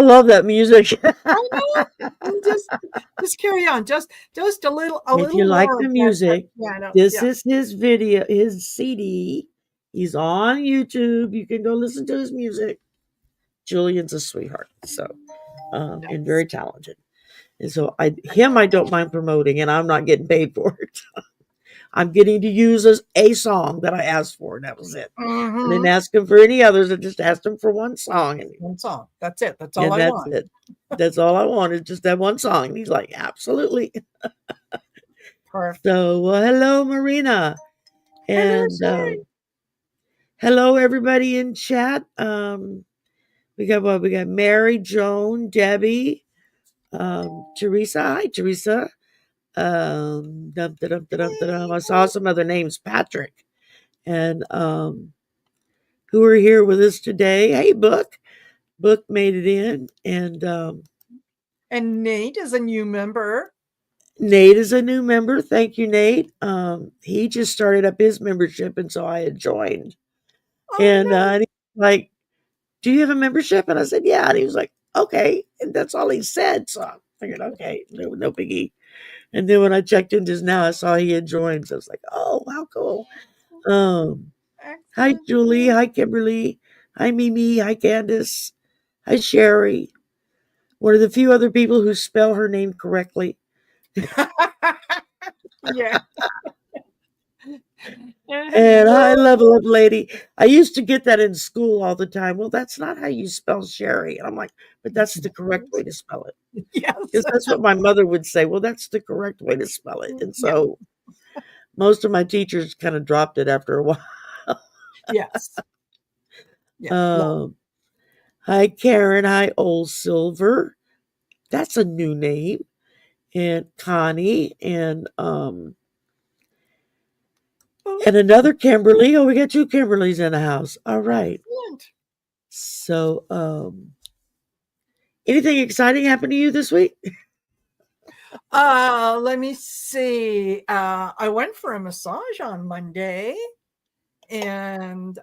I love that music. I know. And just carry on. Just a If you little like more the of that music, piano. this Yeah. is his video, his CD. He's on YouTube. You can go listen to his music. Julian's a sweetheart, so and Yes. very talented. And so I don't mind promoting, and I'm not getting paid for it. I'm getting to use a song that I asked for, and that was it. I didn't Mm-hmm. ask him for any others. I just asked him for one song, One song. That's it. That's all and I that's want. it. That's all I wanted, just that one song. And he's like, absolutely. Perfect. So, hello, Marina, Hello, and Shari. hello, everybody in chat. We got what? We got Mary, Joan, Debbie, Teresa. Hi, Teresa. Dum, da, dum, da, dum, da, dum. I saw some other names, Patrick, and who are here with us today. Hey, Book. Book made it in, and And Nate is a new member. Nate is a new member. Thank you, Nate. He just started up his membership, and so I had joined. Oh, And he's like, "Do you have a membership?" And I said, "Yeah." And he was like, "Okay." And that's all he said. So I figured, okay, no biggie. And then when I checked in just now, I saw he had joined. So I was like, "Oh, how cool!" Um, Hi, excellent. Julie. Hi, Kimberly. Hi, Mimi. Hi, Candace. Hi, Sherry. One of the few other people who spell her name correctly. Yeah. And high Hello. level up lady. I used to get that in school all the time. Well, that's not how you spell Sherry. And I'm like, but that's the correct way to spell it. Yes. Because that's what my mother would say. Well, that's the correct way to spell it. And Yeah. so most of my teachers kind of dropped it after a while. Yes. Yeah. Love. Um, Hi, Karen. Hi, Old Silver. That's a new name. And Connie and another Kimberly. Oh, we got two Kimberlys in the house. All right. Excellent. So anything exciting happened to you this week? Let me see. I went for a massage on Monday and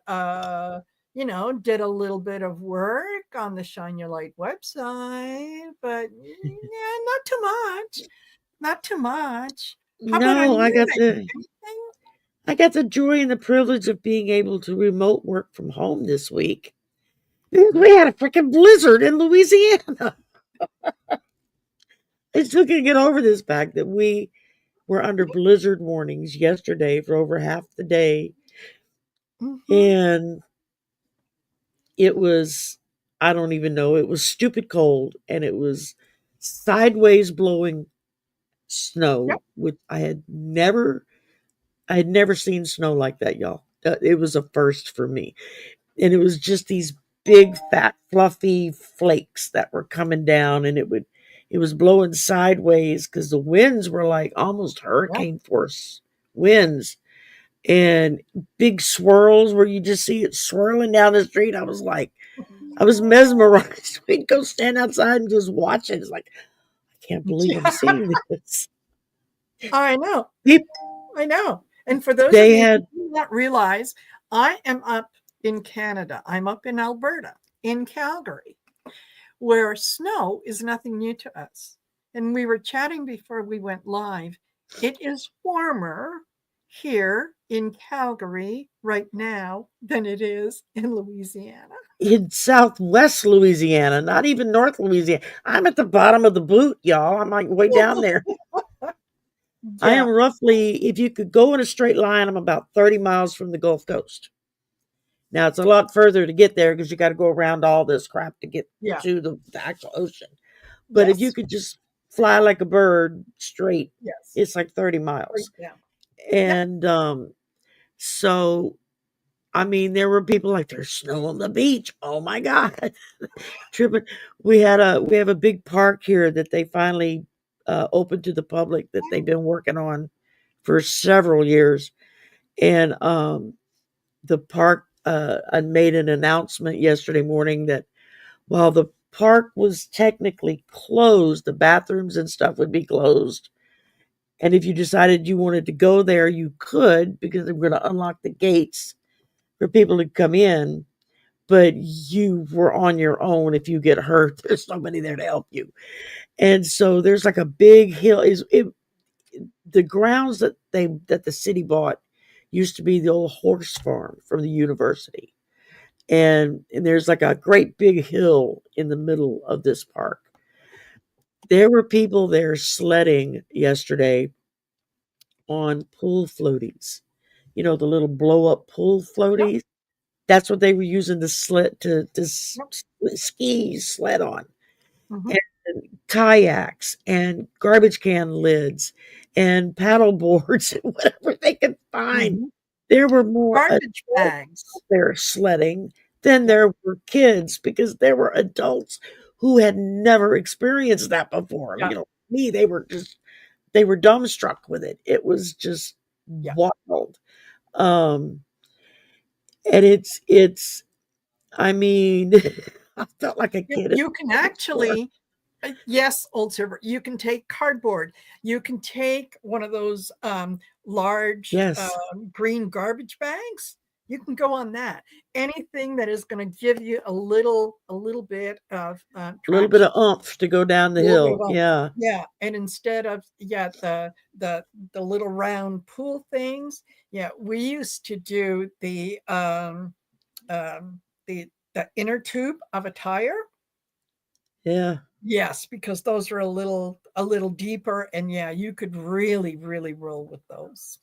did a little bit of work on the Shine Your Light website, but yeah, not too much. Not too much. How about on No, you? Anything? I got the joy and the privilege of being able to remote work from home this week. We had a freaking blizzard in Louisiana. I still can't get over this fact that we were under blizzard warnings yesterday for over half the day. Mm-hmm. And it was, I don't even know, it was stupid cold and it was sideways blowing Yep. snow, which I had never seen snow like that, y'all. It was a first for me. And it was just these big, fat, fluffy flakes that were coming down, and it was blowing sideways because the winds were like almost Yep. hurricane force winds and big swirls where you just see it swirling down the street. I was mesmerized. We'd go stand outside and just watch it. It's like, I can't believe I'm seeing this. I know. People, I know. And for those of they you who had do not realize, I am up in Canada. I'm up in Alberta, in Calgary, where snow is nothing new to us. And we were chatting before we went live. It is warmer here in Calgary right now than it is in Louisiana. in Southwest Louisiana, not even North Louisiana. I'm at the bottom of the boot, y'all. I'm like way down there. I am Yeah. roughly, if you could go in a straight line, I'm about 30 miles from the Gulf Coast. Now, it's a lot further to get there because you got to go around all this crap to get Yeah. to the actual ocean. But if you Yes. could just fly like a bird straight, Yes. it's like 30 Right miles. now. Yep. And so, I mean, there were people like, there's snow on the beach. Oh my God. Tripping. We have a big park here that they finally opened to the public that they've been working on for several years. And the park made an announcement yesterday morning that while the park was technically closed, the bathrooms and stuff would be closed. And if you decided you wanted to go there, you could because they were going to unlock the gates for people to come in. but you were on your own. If you get hurt, there's somebody there to help you. And so there's like a big hill. Is it the grounds that the city bought used to be the old horse farm from the university. And there's like a great big hill in the middle of this park. There were people there sledding yesterday on pool floaties. You know, the little blow up pool Yep. floaties. That's what they were using to sled to Yep. ski sled on. Hmm. And kayaks and garbage can lids and paddle boards and whatever they could find. Hmm. There were more Garbage adults bags. out there sledding than Yep. there were kids because there were adults who had never experienced that before. Yeah. You know, me, they were dumbstruck with it. It was just Yeah. wild. Um, and it's I mean, I felt like a kid at You can the store. actually, yes, old server. You can take cardboard. You can take one of those large Yes. green garbage bags. You can go on that. Anything that is going to give you a little bit of A little bit traction, of oomph to go down the a little bit hill. of Yeah. yeah. And instead of the the little round pool things, yeah, we used to do um, the inner tube of a tire. Yeah. Yes, because those are a little deeper, and yeah, you could really, really roll with those.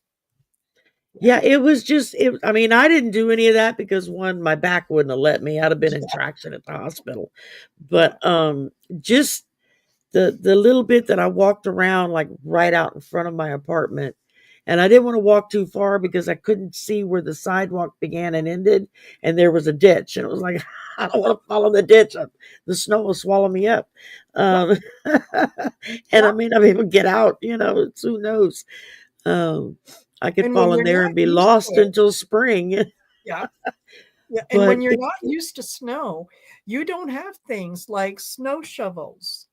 Yeah. Yeah, it was just I mean, I didn't do any of that because one, my back wouldn't have let me. I'd have been in traction at the hospital. Yeah. But just the little bit that I walked around like right out in front of my apartment. And I didn't want to walk too far because I couldn't see where the sidewalk began and ended. And there was a ditch. And it was like, I don't want to fall in the ditch. The snow will swallow me up. Yep. Um, and I Yep. may not be able to get out, you know, who knows? Um, I could And when fall in you're there not and be used to lost it, until spring. yeah, yeah, and But when you're not used to snow, you don't have things like snow shovels,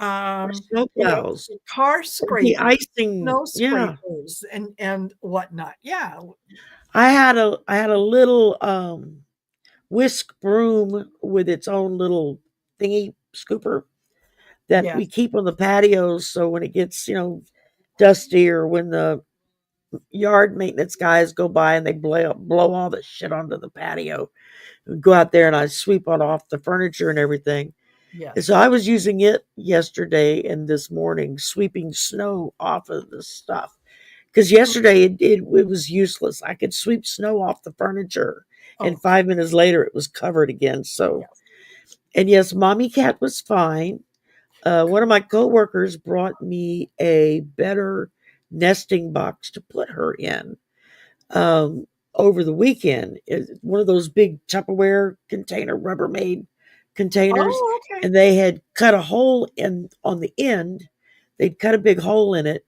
or um, snow you know, plows car or scrapers, de-icing. snow Yeah. scrapers, and whatnot. Yeah. I had a little whisk broom with its own little thingy scooper that we Yes. keep on the patios so when it gets, dusty or when the yard maintenance guys go by and they blow all the shit onto the patio, we go out there and I sweep it off the furniture and everything. And so Yes. I was using it yesterday and this morning, sweeping snow off of the stuff. Because Mm. yesterday it was useless. I could sweep snow off the furniture, and Oh, 5 minutes later it was covered again. So, yes. and yes, mommy cat was fine. One of my coworkers brought me a better nesting box to put her in um, over the weekend. It's one of those big Tupperware container, Rubbermaid containers, Oh, okay. and they had cut a hole in on the end. They'd cut a big hole in it,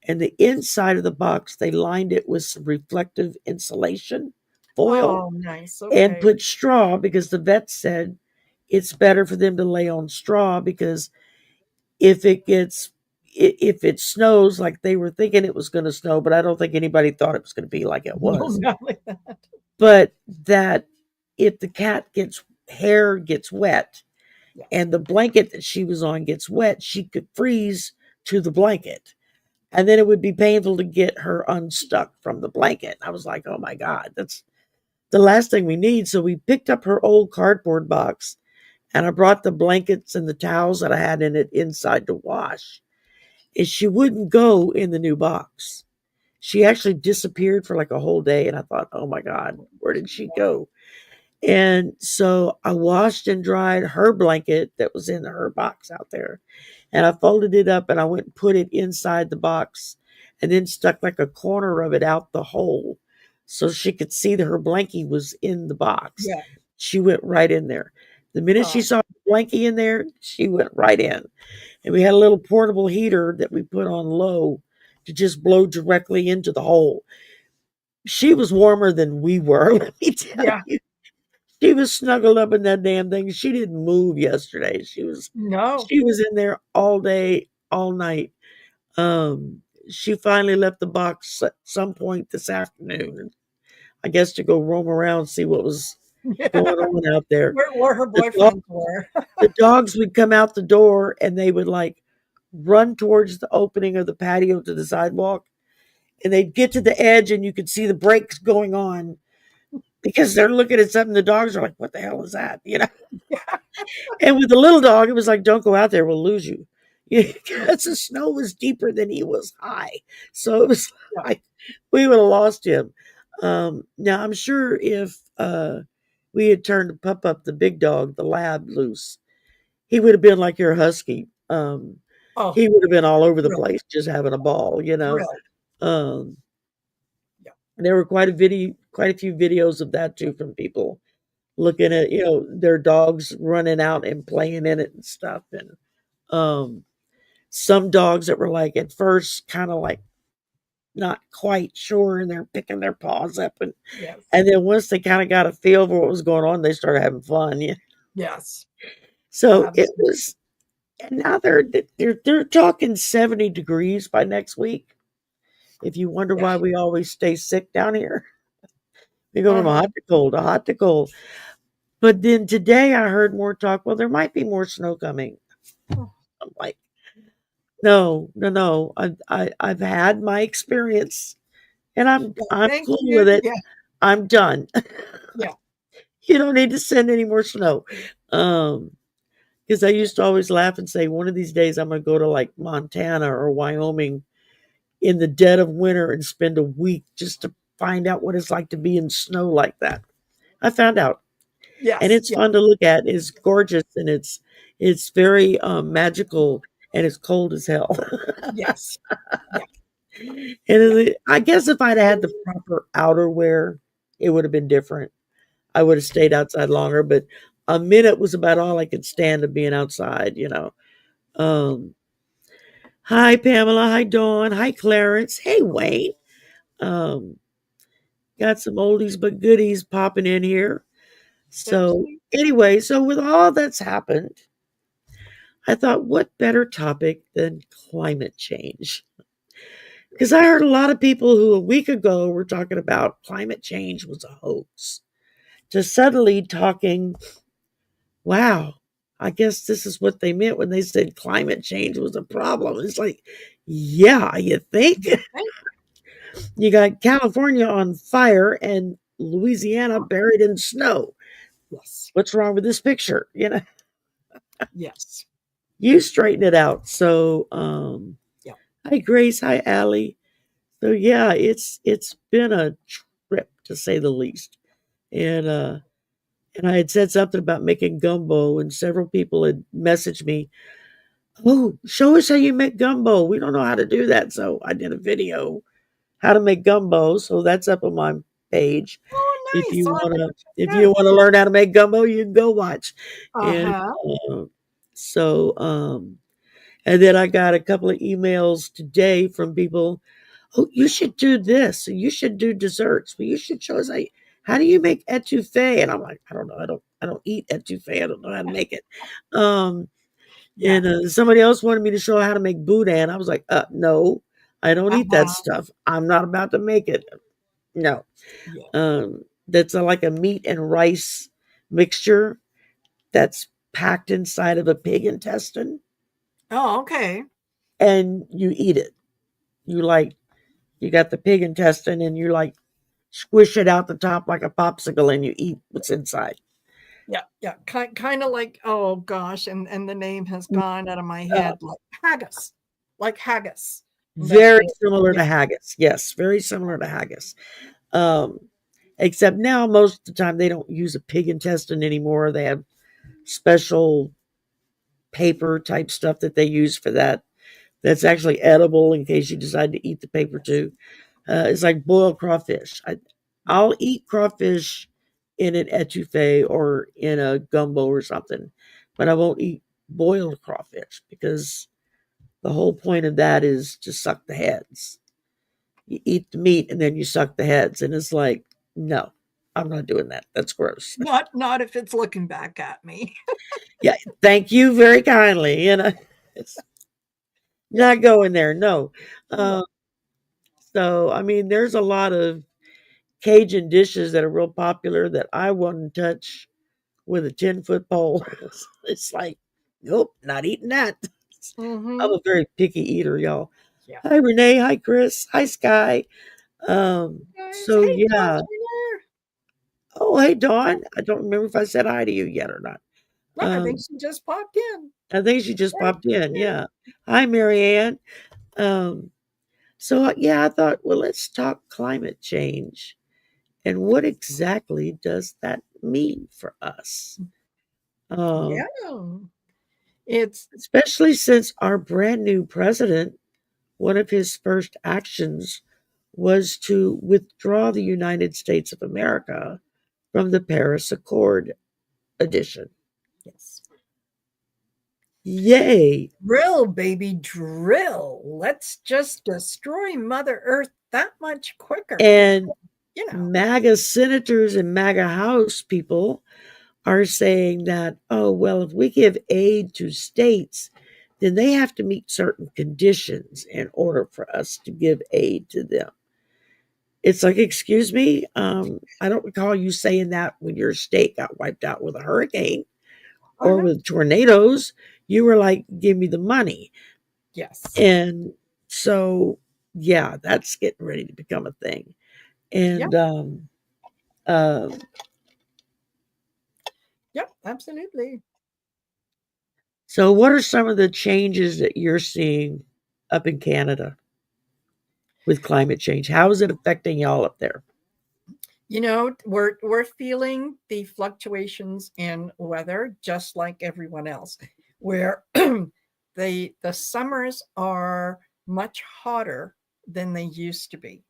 and the inside of the box they lined it with some reflective insulation foil Oh, nice. and Okay. put straw because the vet said it's better for them to lay on straw because if it gets if it snows like they were thinking it was going to snow, but I don't think anybody thought it was going to be like it No, was. not like that. But that if the cat gets hair gets wet Yes. and the blanket that she was on gets wet, she could freeze to the blanket. And then it would be painful to get her unstuck from the blanket. I was like, oh my God, that's the last thing we need. So we picked up her old cardboard box and I brought the blankets and the towels that I had in it inside to wash. And she wouldn't go in the new box. She actually disappeared for like a whole day. And I thought, oh my God, where did she go? And so I washed and dried her blanket that was in her box out there. And I folded it up and I went and put it inside the box and then stuck like a corner of it out the hole so she could see that her blankie was in the box. Yeah. She went right in there. The minute she Oh, saw the blankie in there, she went right in. And we had a little portable heater that we put on low to just blow directly into the hole. She was warmer than we were, let me tell yeah. you. She was snuggled up in that damn thing. She didn't move yesterday. She was No. she was in there all day, all night. She finally left the box at some point this afternoon. I guess to go roam around, see what was. Yeah. going on out there. Where her The dog boyfriends were. the dogs would come out the door and they would, like, run towards the opening of the patio to the sidewalk, and they'd get to the edge and you could see the brakes going on because they're looking at something. The dogs are like, "What the hell is that?" And with the little dog, it was like, "Don't go out there, we'll lose you." Because the snow was deeper than he was high. So it was Yeah. like we would have lost him. Now I'm sure if we had turned Pup Up, the big dog, the lab, loose, he would have been like your husky. Oh, He would have been all over the thrilled, place just having a ball. thrilled. Um, Yeah. there were quite a few videos of that too from people looking at, their dogs running out and playing in it and stuff. And um, some dogs that were like at first kind of like not quite sure, and they're picking their paws up, Yes. and then once they kind of got a feel for what was going on, they started having fun. Yeah. Yes. So it Absolutely. was, and now they're talking 70 degrees by next week. If you wonder Yeah. why we always stay sick down here, we go from Uh-huh. hot to cold to hot to cold. But then today I heard more talk. Well, there might be more snow coming. Oh, I'm like, no, no, no. I've had my experience, and well, I'm thank cool you. with it. Yeah. I'm done. Yeah. You don't need to send any more snow. Because I used to always laugh and say, one of these days I'm going to go to like Montana or Wyoming in the dead of winter and spend a week just to find out what it's like to be in snow like that. I found out, and Yes. it's Yeah. fun to look at. It's gorgeous, and it's very magical, and it's cold as hell. Yes. Yeah. Yeah. I guess if I'd had the proper outerwear, it would have been different. I would have stayed outside longer, but a minute was about all I could stand of being outside. Um, Hi, Pamela. Hi, Dawn. Hi, Clarence. Hey, Wayne. Um, got some oldies but goodies popping in here. That's So, me. anyway, so with all that's happened, I thought, what better topic than climate change? Because I heard a lot of people who a week ago were talking about climate change was a hoax to suddenly talking, wow, I guess this is what they meant when they said climate change was a problem. It's like, yeah, you think? You think? You got California on fire and Louisiana buried in snow. Yes. What's wrong with this picture? Yes. You straighten it out. So, Yeah. hi Grace, hi Allie. So yeah, it's been a trip to say the least. And and I had said something about making gumbo, and several people had messaged me, "Oh, show us how you make gumbo. We don't know how to do that." So I did a video how to make gumbo. So that's up on my page. Oh, If nice. you I'll have to wanna go check if it you out. wanna learn how to make gumbo, you can go watch. And Uh-huh. uh, so and then I got a couple of emails today from people, "Oh, you should do this. You should do desserts. Well, you should show us how do you make etouffee?" And I'm like, I don't know. I don't eat etouffee. I don't know how to make it. Um, Yeah. and somebody else wanted me to show how to make boudin. I was like, no, I don't eat that Uh-huh. stuff. I'm not about to make it. No. Yeah. That's like a meat and rice mixture that's packed inside of a pig intestine, Oh, okay. and you eat it. You like you got the pig intestine, and you like squish it out the top like a popsicle, and you eat what's inside. Yeah. Yeah. Kind of like, oh gosh, and the name has Mm, gone out of my Uh, head, like haggis. Like haggis. That very that similar yeah. to haggis. Yes, very similar to haggis. Um, Except now, most of the time, they don't use a pig intestine anymore. They have special paper type stuff that they use for that. That's actually edible in case you decide to eat the paper Yes. too. It's like boiled crawfish. Yeah. I'll eat crawfish in an etouffee or in a gumbo or something, but I won't eat boiled crawfish because the whole point of that is to suck the heads. You eat the meat and then you suck the heads, and it's like, no, I'm not doing that. That's gross. Not if it's looking back at me. Yeah, thank you very kindly. It's Yeah. not going there. No. No. Uh, so I mean, there's a lot of Cajun dishes that are real popular that I wouldn't touch with a 10-foot pole. It's like, nope, not eating that. I'm Mm-hmm. a very picky eater, y'all. Yeah. Hi, Renee. Hi, Chris. Hi, Sky. Guys, So hey, yeah. Dawn's here. Oh, hey, Dawn. I don't remember if I said hi to you yet or not. No, I think Um, she just popped in. I think she just There popped she in. is. Yeah. Hi, Marianne. Um, so yeah, I thought, well, let's talk climate change and what exactly does that mean for us? Yeah. Um, It's Especially since our brand new president, one of his first actions was to withdraw the United States of America from the Paris Accord edition. yes. Yay! Drill, baby, drill. Let's just destroy Mother Earth that much quicker. And You know. MAGA senators and MAGA House people are saying that, oh, well, if we give aid to states, then they have to meet certain conditions in order for us to give aid to them. It's like, excuse me, I don't recall you saying that when your state got wiped out with a hurricane or Uh-huh. with tornadoes. You were like, give me the money. Yes. And so, yeah, that's getting ready to become a thing. Yep. And uh, Yep. Absolutely. so, what are some of the changes that you're seeing up in Canada with climate change? How is it affecting y'all up there? We're feeling the fluctuations in weather just like everyone else, where the summers are much hotter than they used to be.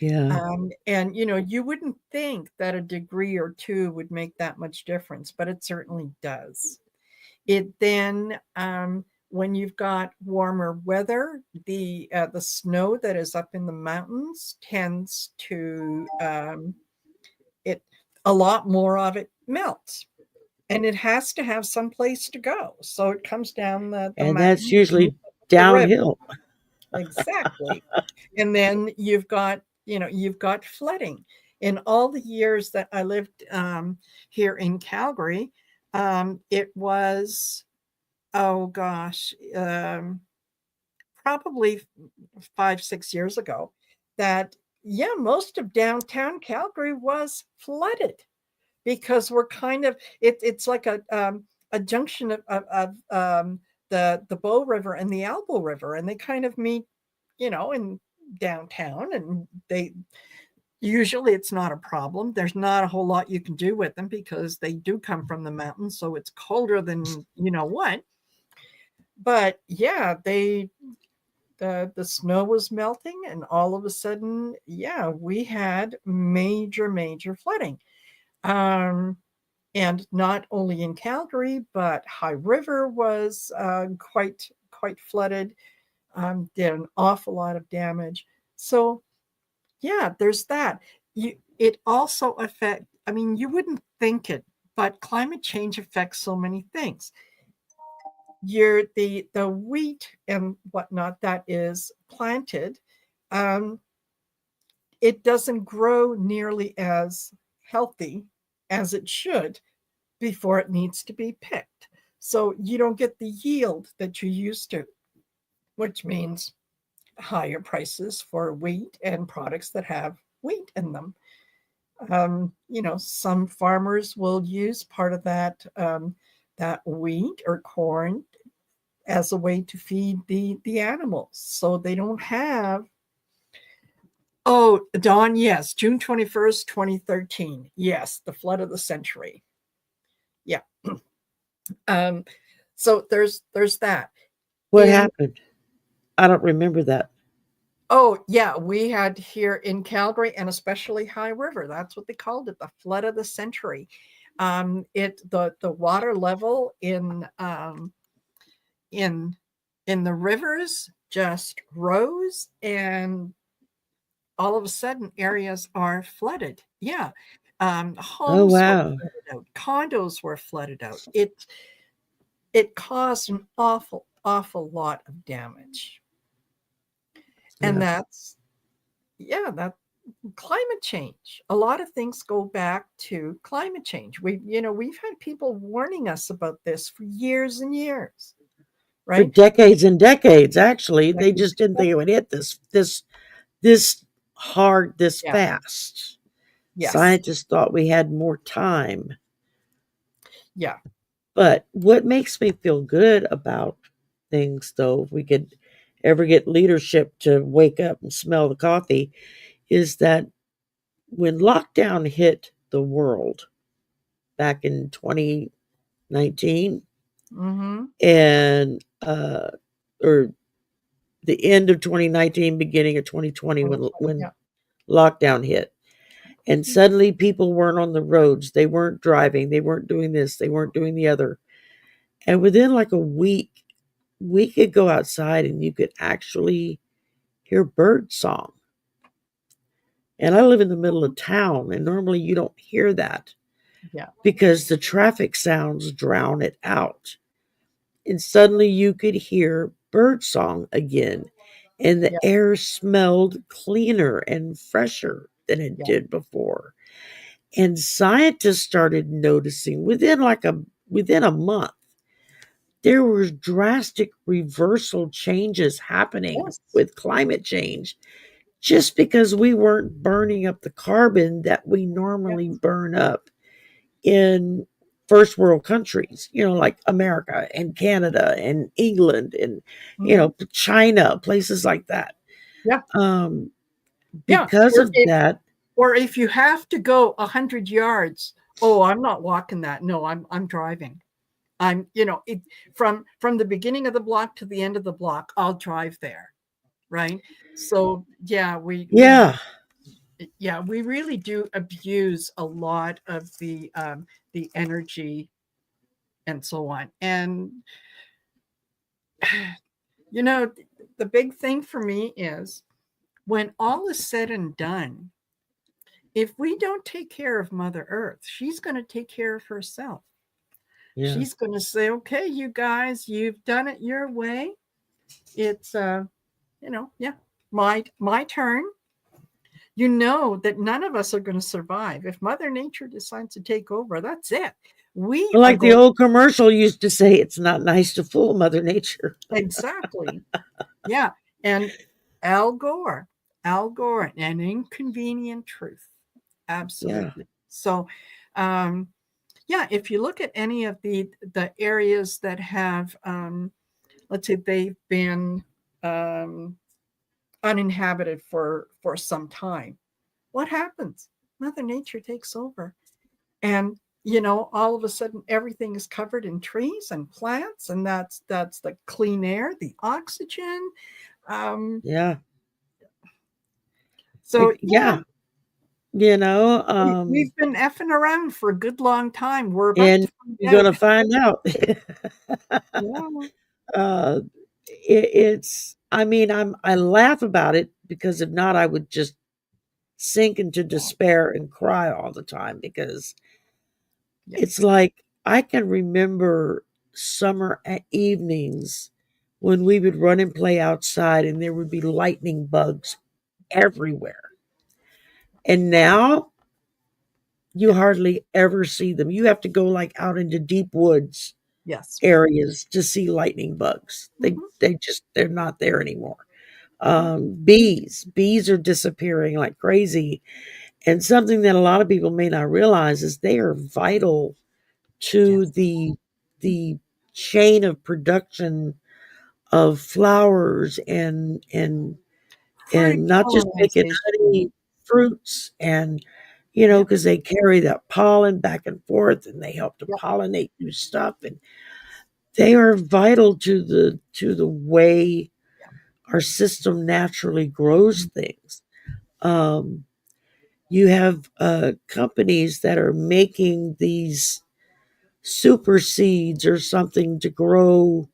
Yeah. And you wouldn't think that a degree or two would make that much difference, but it certainly does. It then when you've got warmer weather, the snow that is up in the mountains tends to it a lot more of it melts, and it has to have some place to go. So it comes down the And that's mountain and usually the river. downhill. Exactly. And then you've got flooding. In all the years that I lived here in Calgary, it was, oh gosh, probably 5, 6 years ago, that, yeah, most of downtown Calgary was flooded because we're kind of it's like a junction of the Bow River and the Elbow River, and they kind of meet, in downtown, and they usually it's not a problem. There's not a whole lot you can do with them because they do come from the mountains, so it's colder than you know what. But yeah, the snow was melting, and all of a sudden, yeah, we had major flooding. Um, and not only in Calgary, but High River was quite flooded. Did an awful lot of damage. So yeah, there's that. It also affect. I mean, you wouldn't think it, but climate change affects so many things. The wheat and whatnot that is planted, um, it doesn't grow nearly as healthy as it should before it needs to be picked. So you don't get the yield that you used to, which means higher prices for wheat and products that have wheat in them. Some farmers will use part of that wheat or corn as a way to feed the animals, so they don't have. Oh, Dawn, yes, June 21st, 2013. Yes, the flood of the century. Yeah. Um, so there's that. What In happened? I don't remember that. Oh yeah, we had here in Calgary and especially High River. That's what they called it, the flood of the century. The water level in in the rivers just rose, and all of a sudden areas are flooded. Yeah. Oh, Homes were wow. flooded out, condos were flooded out. It caused an awful lot of damage. And Yeah. that's yeah, that climate change. A lot of things go back to climate change. We've had people warning us about this for years and years, For right? decades and decades, actually. They Decades. just didn't think it would hit this hard, this Yeah. fast. Yes. Scientists thought we had more time. Yeah. But what makes me feel good about things, though, if we could ever get leadership to wake up and smell the coffee, is that when lockdown hit the world back in 2019 Mm-hmm. and or the end of 2019, beginning of 2020, when Yeah. lockdown hit, and suddenly people weren't on the roads, they weren't driving, they weren't doing this, they weren't doing the other, and within like a week we could go outside and you could actually hear bird song. And I live in the middle of town, and normally you don't hear that Yeah. because the traffic sounds drown it out. And suddenly you could hear bird song again, and the Yeah. air smelled cleaner and fresher than it Yeah. did before. And scientists started noticing within a month there was drastic reversal changes happening Yes. with climate change just because we weren't burning up the carbon that we Yeah. normally burn up in first world countries, like America and Canada and England and, Mm-hmm. China, places like that. Yeah. Um, Yeah. because Or of if that, or if you have to go 100 yards, oh, I'm not walking that. No, I'm driving. It from the beginning of the block to the end of the block, I'll drive there, right? So yeah, yeah, we really do abuse a lot of the energy and so on. And you know, the big thing for me is when all is said and done, if we don't take care of Mother Earth, she's going to take care of herself. yeah. She's going to say, okay, you guys, you've done it your way. It's yeah, my turn. You know that none of us are going to survive. If Mother Nature decides to take over, that's it. We are Like the going old commercial used to say, it's not nice to fool Mother Nature. exactly. Yeah. And Al Gore, Al Gore, an inconvenient truth. Yeah, Absolutely. So um yeah, if you look at any of the areas that have let's say they've been um uninhabited for some time, what happens? Mother Nature takes over. And all of a sudden everything is covered in trees and plants, and that's the clean air, the oxygen. Um, yeah, so yeah, yeah. You know, we've been effing around for a good long time. We're about and to find you're out. gonna find out. Yeah. uh, it's. I mean, I laugh about it because if not, I would just sink into despair and cry all the time because Yeah. it's like I can remember summer evenings when we would run and play outside and there would be lightning bugs everywhere. And now you Yeah. hardly ever see them. You have to go like out into deep woods Yes. areas to see lightning bugs. Mhm. They're not there anymore. Yeah. Bees are disappearing like crazy. And something that a lot of people may not realize is they are vital to Yes. the chain of production of flowers Fruit and not just making colonization. honey, fruits, and Yeah. because they carry that pollen back and forth and they help to Yeah. pollinate new stuff, and they are vital to the way our system naturally grows things. Um, you have companies that are making these super seeds or something to grow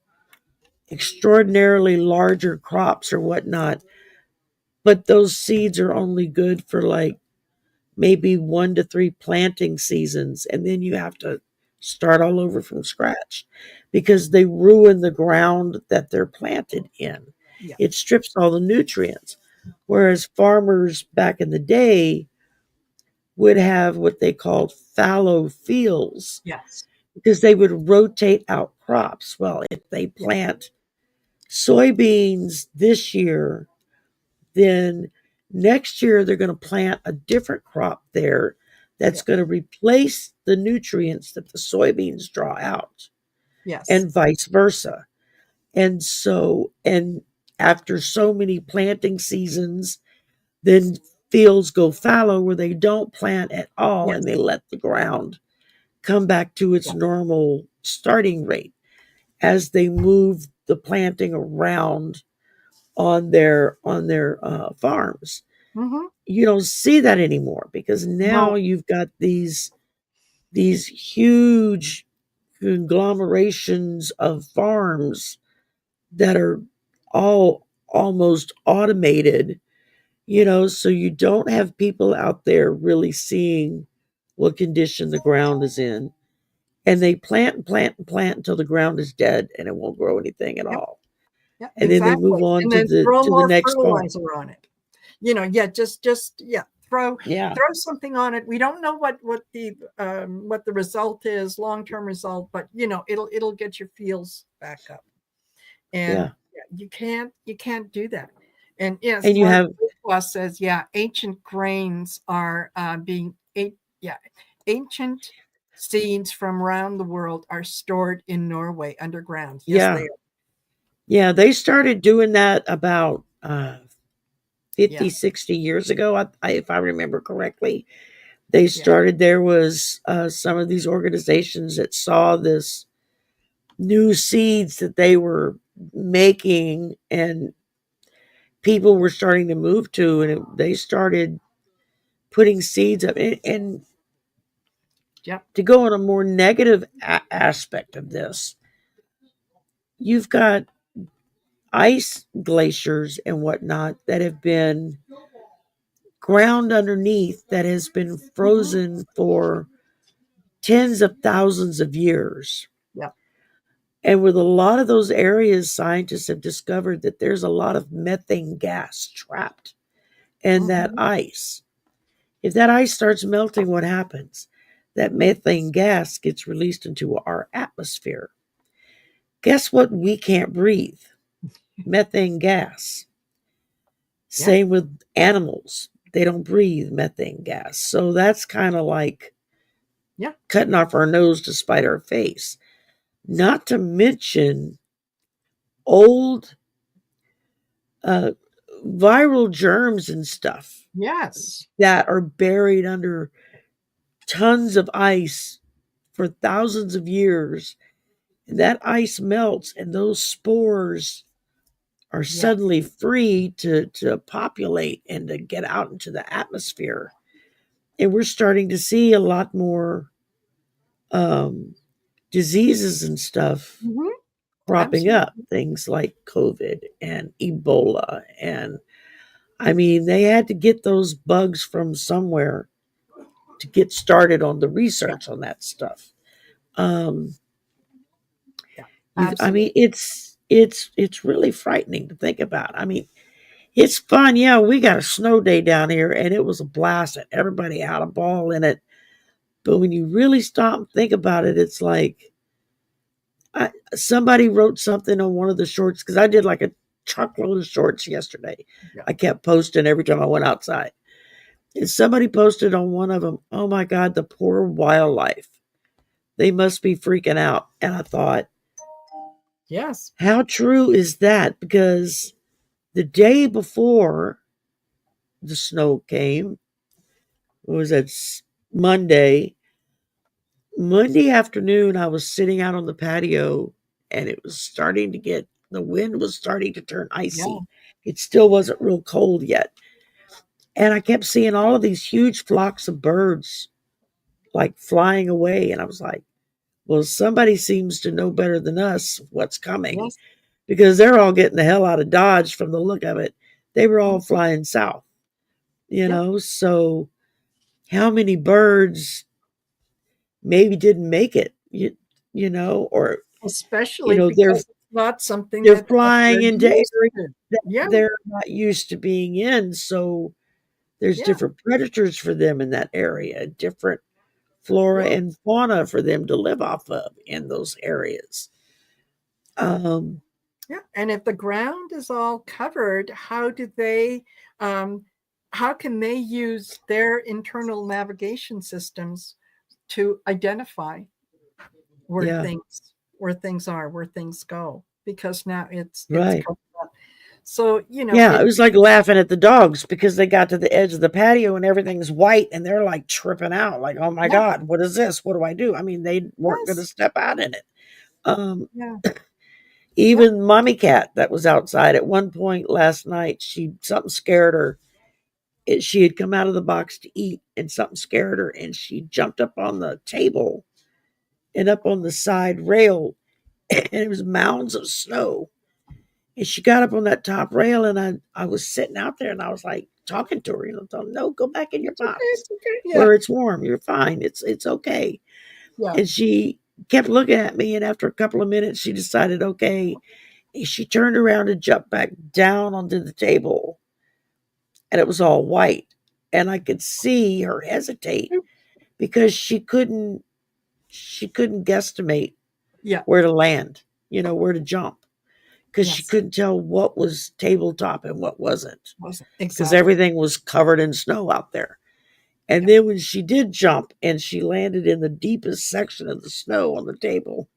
extraordinarily larger crops or whatnot, but those seeds are only good for like maybe 1 to 3 planting seasons, and then you have to start all over from scratch because they ruin the ground that they're planted in. Yeah. It strips all the nutrients. Whereas farmers back in the day would have what they called fallow fields Yes. because they would rotate out crops. Well, if they Yeah. plant soybeans this year, then next year they're going to plant a different crop there that's Yeah. going to replace the nutrients that the soybeans draw out, Yes. and vice versa. And after so many planting seasons, then fields go fallow where they don't plant at all and Yes. they let the ground come back to its Yeah. normal starting rate as they move the planting around on their farms. Hmm. You don't see that anymore because now No. you've got these huge conglomerations of farms that are all almost automated, so you don't have people out there really seeing what condition the ground is in. And they plant and plant and plant until the ground is dead and it won't grow anything at Yep. all. Yeah. And then they Exactly. move on And to then the throw to the more next farm. fertilizer on it. Yeah. Just yeah. Yeah. Throw something on it. We don't know what the result is, long term result, but it'll get your fields back up. And Yeah. yeah, you can't do that. And yes, And you Mark have Boss says, yeah, ancient grains are yeah, ancient seeds from around the world are stored in Norway underground. Yes, they yeah. are. Yeah, they started doing that about Yeah, 50, 60 years ago, if I remember correctly. They yeah, started, there was some of these organizations that saw this new seeds that they were making and people were starting to move to, and they started putting seeds up. And yep. to go on a more negative aspect of this, you've got ice glaciers and whatnot that have been ground underneath that has been Hmm. frozen for tens of thousands of years. Yep. And with a lot of those areas, scientists have discovered that there's a lot of methane gas trapped in that Hmm. ice. If that ice starts melting, what happens? That methane gas gets released into our atmosphere. Guess what? We can't breathe methane gas. Yeah, Same with animals. They don't breathe methane gas. So that's kind of like yeah. cutting off our nose to spite our face. Not to mention old uh, viral germs and stuff Yes. that are buried under tons of ice for thousands of years. And that ice melts, and those spores are Yeah. suddenly free to populate and to get out into the atmosphere. And we're starting to see a lot more um, diseases and stuff Hmm. cropping up, Absolutely. things like COVID and Ebola. And I mean, they had to get those bugs from somewhere to get started on the Yeah. research on that stuff. Um, Yeah. I Absolutely. mean, it's really frightening to think about. I mean, it's fun. Yeah, we got a snow day down here, and it was a blast. And everybody had a ball in it. But when you really stop and think about it, it's like somebody wrote something on one of the shorts because I did like a truckload of shorts yesterday. Yeah. I kept posting every time I went outside. And somebody posted on one of them, "Oh my God, the poor wildlife. They must be freaking out." And I thought, Yes. how true is that? Because the day before the snow came, what was that? Monday. Monday afternoon, I was sitting out on the patio and it was starting to get, the wind was starting to turn Yeah. icy. It still wasn't real cold yet. And I kept seeing all of these huge flocks of birds like flying away. And I was like, well, somebody seems to know better than us what's coming Yes. because they're all getting the hell out of Dodge from the look of it. They were all Mhm. flying south, Yeah. So how many birds maybe didn't make it, or, Especially they're, because not something They're that flying they're into used areas to. that Yeah, they're not used to being in, so there's yeah, different predators for them in that area, different flora yeah, and fauna for them to live off of in those areas. Um, yeah. And if the ground is all covered, um, how can they use their internal navigation systems to identify where yeah, things are, where things go? Because now it's right. covered up. So Yeah, it was like laughing at the dogs because they got to the edge of the patio and everything's white and they're like tripping out, like, oh my yeah, God, what is this? What do I do? I mean, they weren't going to yes, step out in it. Um, yeah, yeah, Even mommy cat that was outside at one point last night, something scared her. She had come out of the box to eat and something scared her and she jumped up on the table and up on the side rail and it was mounds of snow. And she got up on that top rail and I was sitting out there and I was like talking to her, telling her, no, go back in your it's okay, box it's okay. Yeah, where it's warm. You're fine. It's okay. yeah. And she kept looking at me and after a couple of minutes she decided, okay. And she turned around and jumped back down onto the table and it was all white. And I could see her hesitate because she couldn't guesstimate Yeah, where to land, where to jump. Because she yes, couldn't tell what was tabletop and what wasn't. wasn't Because exactly. everything was covered in snow out there. And Yeah. then when she did jump and she landed in the deepest section of the snow on the table,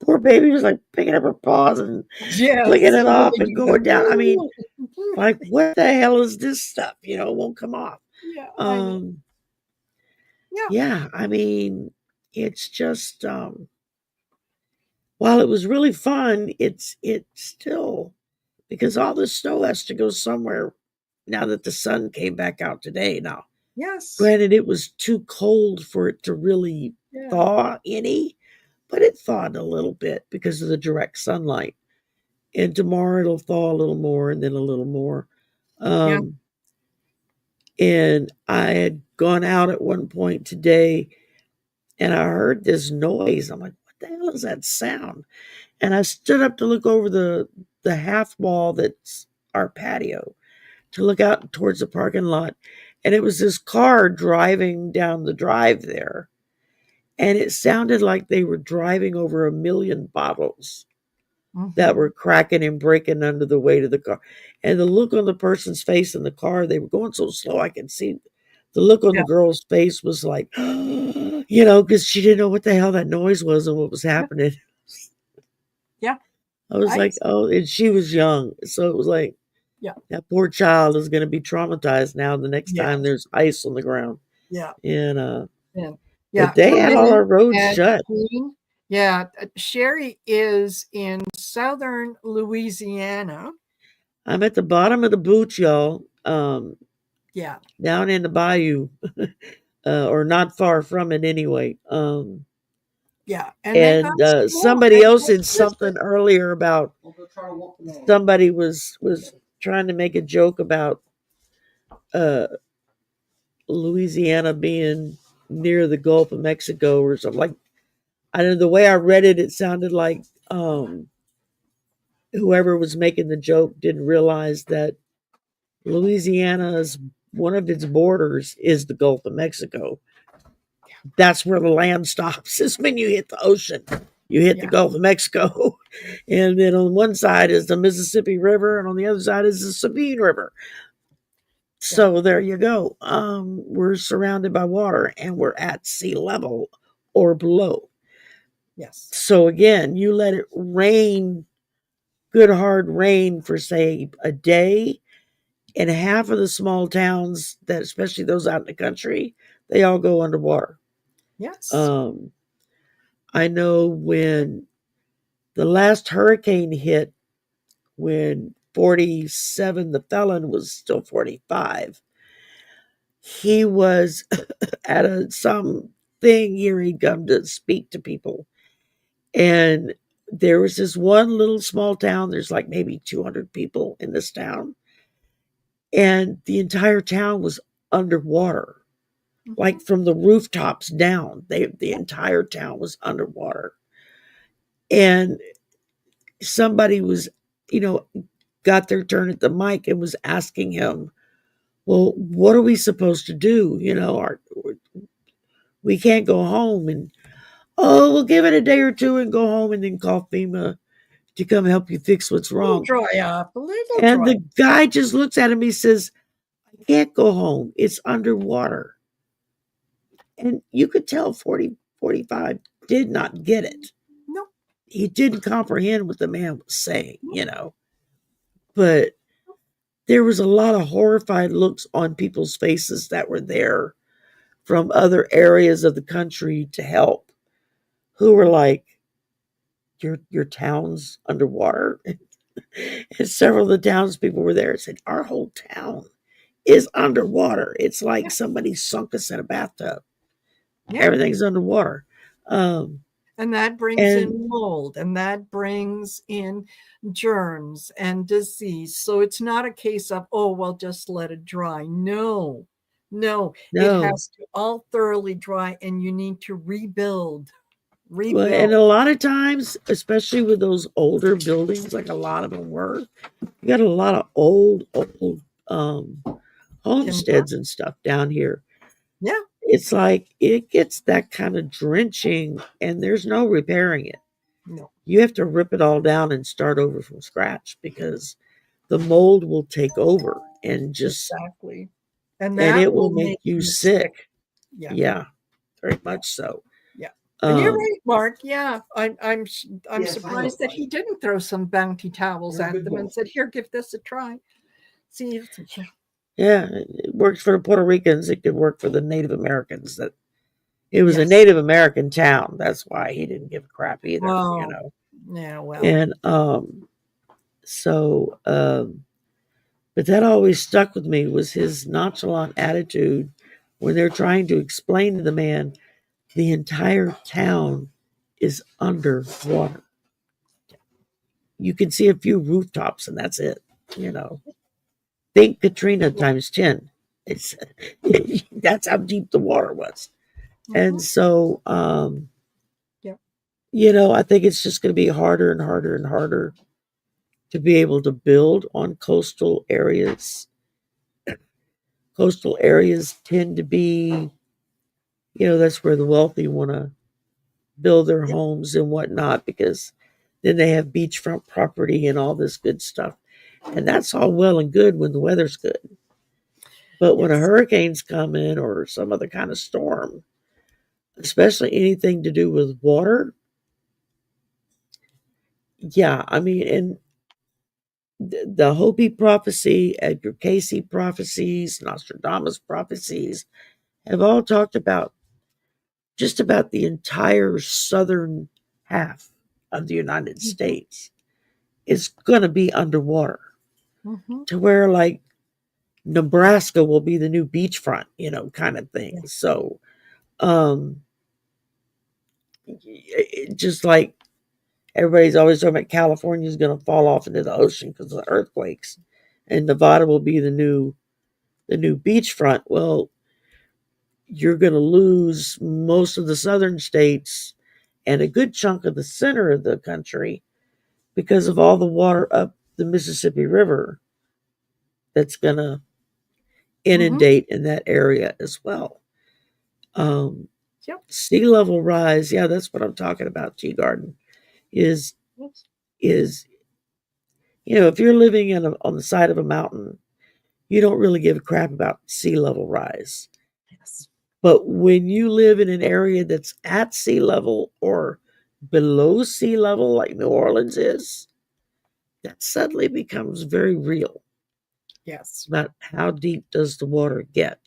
poor baby was like picking up her paws and flicking Yes. it And then off they and do the going down. I mean, "Ooh." like, what the hell is this stuff? It won't come off. Yeah, I know. Um, Yeah. yeah, I mean, it's just while it was really fun, it's still because all the snow has to go somewhere now that the sun came back out today. Now, Yes. granted, it was too cold for it to really Yeah. thaw any, but it thawed a little bit because of the direct sunlight. And tomorrow it'll thaw a little more and then a little more. Yeah. Um, and I had gone out at one point today and I heard this noise. I'm like, what the hell is that sound? And I stood up to look over the half wall that's our patio to look out towards the parking lot. And it was this car driving down the drive there. And it sounded like they were driving over 1,000,000 bottles that Mhm. were cracking and breaking under the weight of the car. And the look on the person's face in the car, they were going so slow I could see the look on Yeah. the girl's face was like, because she didn't know what the hell that noise was and what was Yeah. happening. Yeah. I was like, Ice. oh, and she was young. So it was like, Yeah. that poor child is going to be traumatized now the next time Yes. there's ice on the ground. Yeah. And And but yeah, they we're had all living our roads at shut. Queen. Yeah, Shari is in southern Louisiana. I'm at the bottom of the boot, y'all. Yeah. Down in the bayou, or not far from it anyway. Yeah. And they got And snow. somebody I else just said something visited. earlier about somebody was trying to make a joke about uh, Louisiana being near the Gulf of Mexico or something. Like, I don't know, the way I read it, it sounded like whoever was making the joke didn't realize that Louisiana's one of its borders is the Gulf of Mexico. That's where the land stops, is when you hit the ocean. You hit the Yeah. Gulf of Mexico. And then on one side is the Mississippi River, and on the other side is the Sabine River. Yeah. So there you go. We're surrounded by water and we're at sea level or below. Yes. So again, you let it rain, good hard rain for say a day, and half of the small towns that, especially those out in the country, they all go underwater. Yes. Um, I know when the last hurricane hit, when 47, the felon was still 45. He was at some thing here. He'd come to speak to people. And there was this one little small town. There's like maybe 200 people in this town. And the entire town was underwater, like Mhm. from the rooftops down. The Yeah. entire town was underwater. And somebody was, you know, got their turn at the mic and was asking him, well, what are we supposed to do? We can't go home. And, oh, we'll give it a day or two and go home and then call FEMA to come help you fix what's A little wrong. dry up, a little And dry. the guy just looks at him. He says, I can't go home. It's underwater. And you could tell 40, 45 did not get it. No, He didn't comprehend what the man was saying, no, you know. But there was a lot of horrified looks on people's faces that were there from other areas of the country to help, who were like, your town's underwater. And several of the townspeople were there and said, our whole town is underwater. It's like yeah, somebody sunk us in a bathtub. yeah. Everything's underwater. Um, And that brings and in mold, and that brings in germs and disease. So it's not a case of, oh, well, just let it dry. No, no, it no, has to all thoroughly dry, and you need to rebuild, well, and rebuild. a lot of times, especially with those older buildings, like a lot of them were, you got a lot of old um, Timber. homesteads and stuff down here. Yeah, It's like it gets that kind of drenching, and there's no repairing it. no, You have to rip it all down and start over from scratch because the mold will take over exactly. And and that it will will make make you you sick. sick. Yeah. Yeah, very much so. Yeah. And you're Um, right, Mark. Yeah. I'm Yes, I know, surprised that right? he didn't throw some bounty towels You're a at good them boy. and said, here, give this a try. See, yeah. yeah, it works for the Puerto Ricans. It could work for the Native Americans. That it was a Yes. Native American town. That's why he didn't give a crap either. Oh, yeah, well. And so but that always stuck with me was his nonchalant attitude when they're trying to explain to the man the entire town is underwater. You can see a few rooftops and that's it. You know, think Katrina Yeah. times 10. It's that's how deep the water was. And Hmm. so, Yeah. I think it's just going to be harder and harder and harder to be able to build on coastal areas. Coastal areas tend to be, that's where the wealthy want to build their Yeah. homes and whatnot because then they have beachfront property and all this good stuff. And that's all well and good when the weather's good. But when a Yes. hurricane's coming or some other kind of storm, especially anything to do with water, yeah, I mean, and the Hopi prophecy, Edgar Casey prophecies, Nostradamus prophecies have all talked about just about the entire southern half of the United Hmm. States is going to be underwater Hmm. to where like Nebraska will be the new beachfront, kind of thing. Yeah. So, um, just like everybody's always talking about California is going to fall off into the ocean because of the earthquakes, and Nevada will be the new beachfront. Well, you're going to lose most of the southern states and a good chunk of the center of the country because of all the water up the Mississippi River that's going to Hmm. inundate in that area as well. Um, Yep. Sea level rise, yeah, that's what I'm talking about. Tea garden is Yes. is if you're living on the side of a mountain, you don't really give a crap about sea level rise. Yes. But when you live in an area that's at sea level or below sea level, like New Orleans is, that suddenly becomes very real Yes. about how deep does the water get,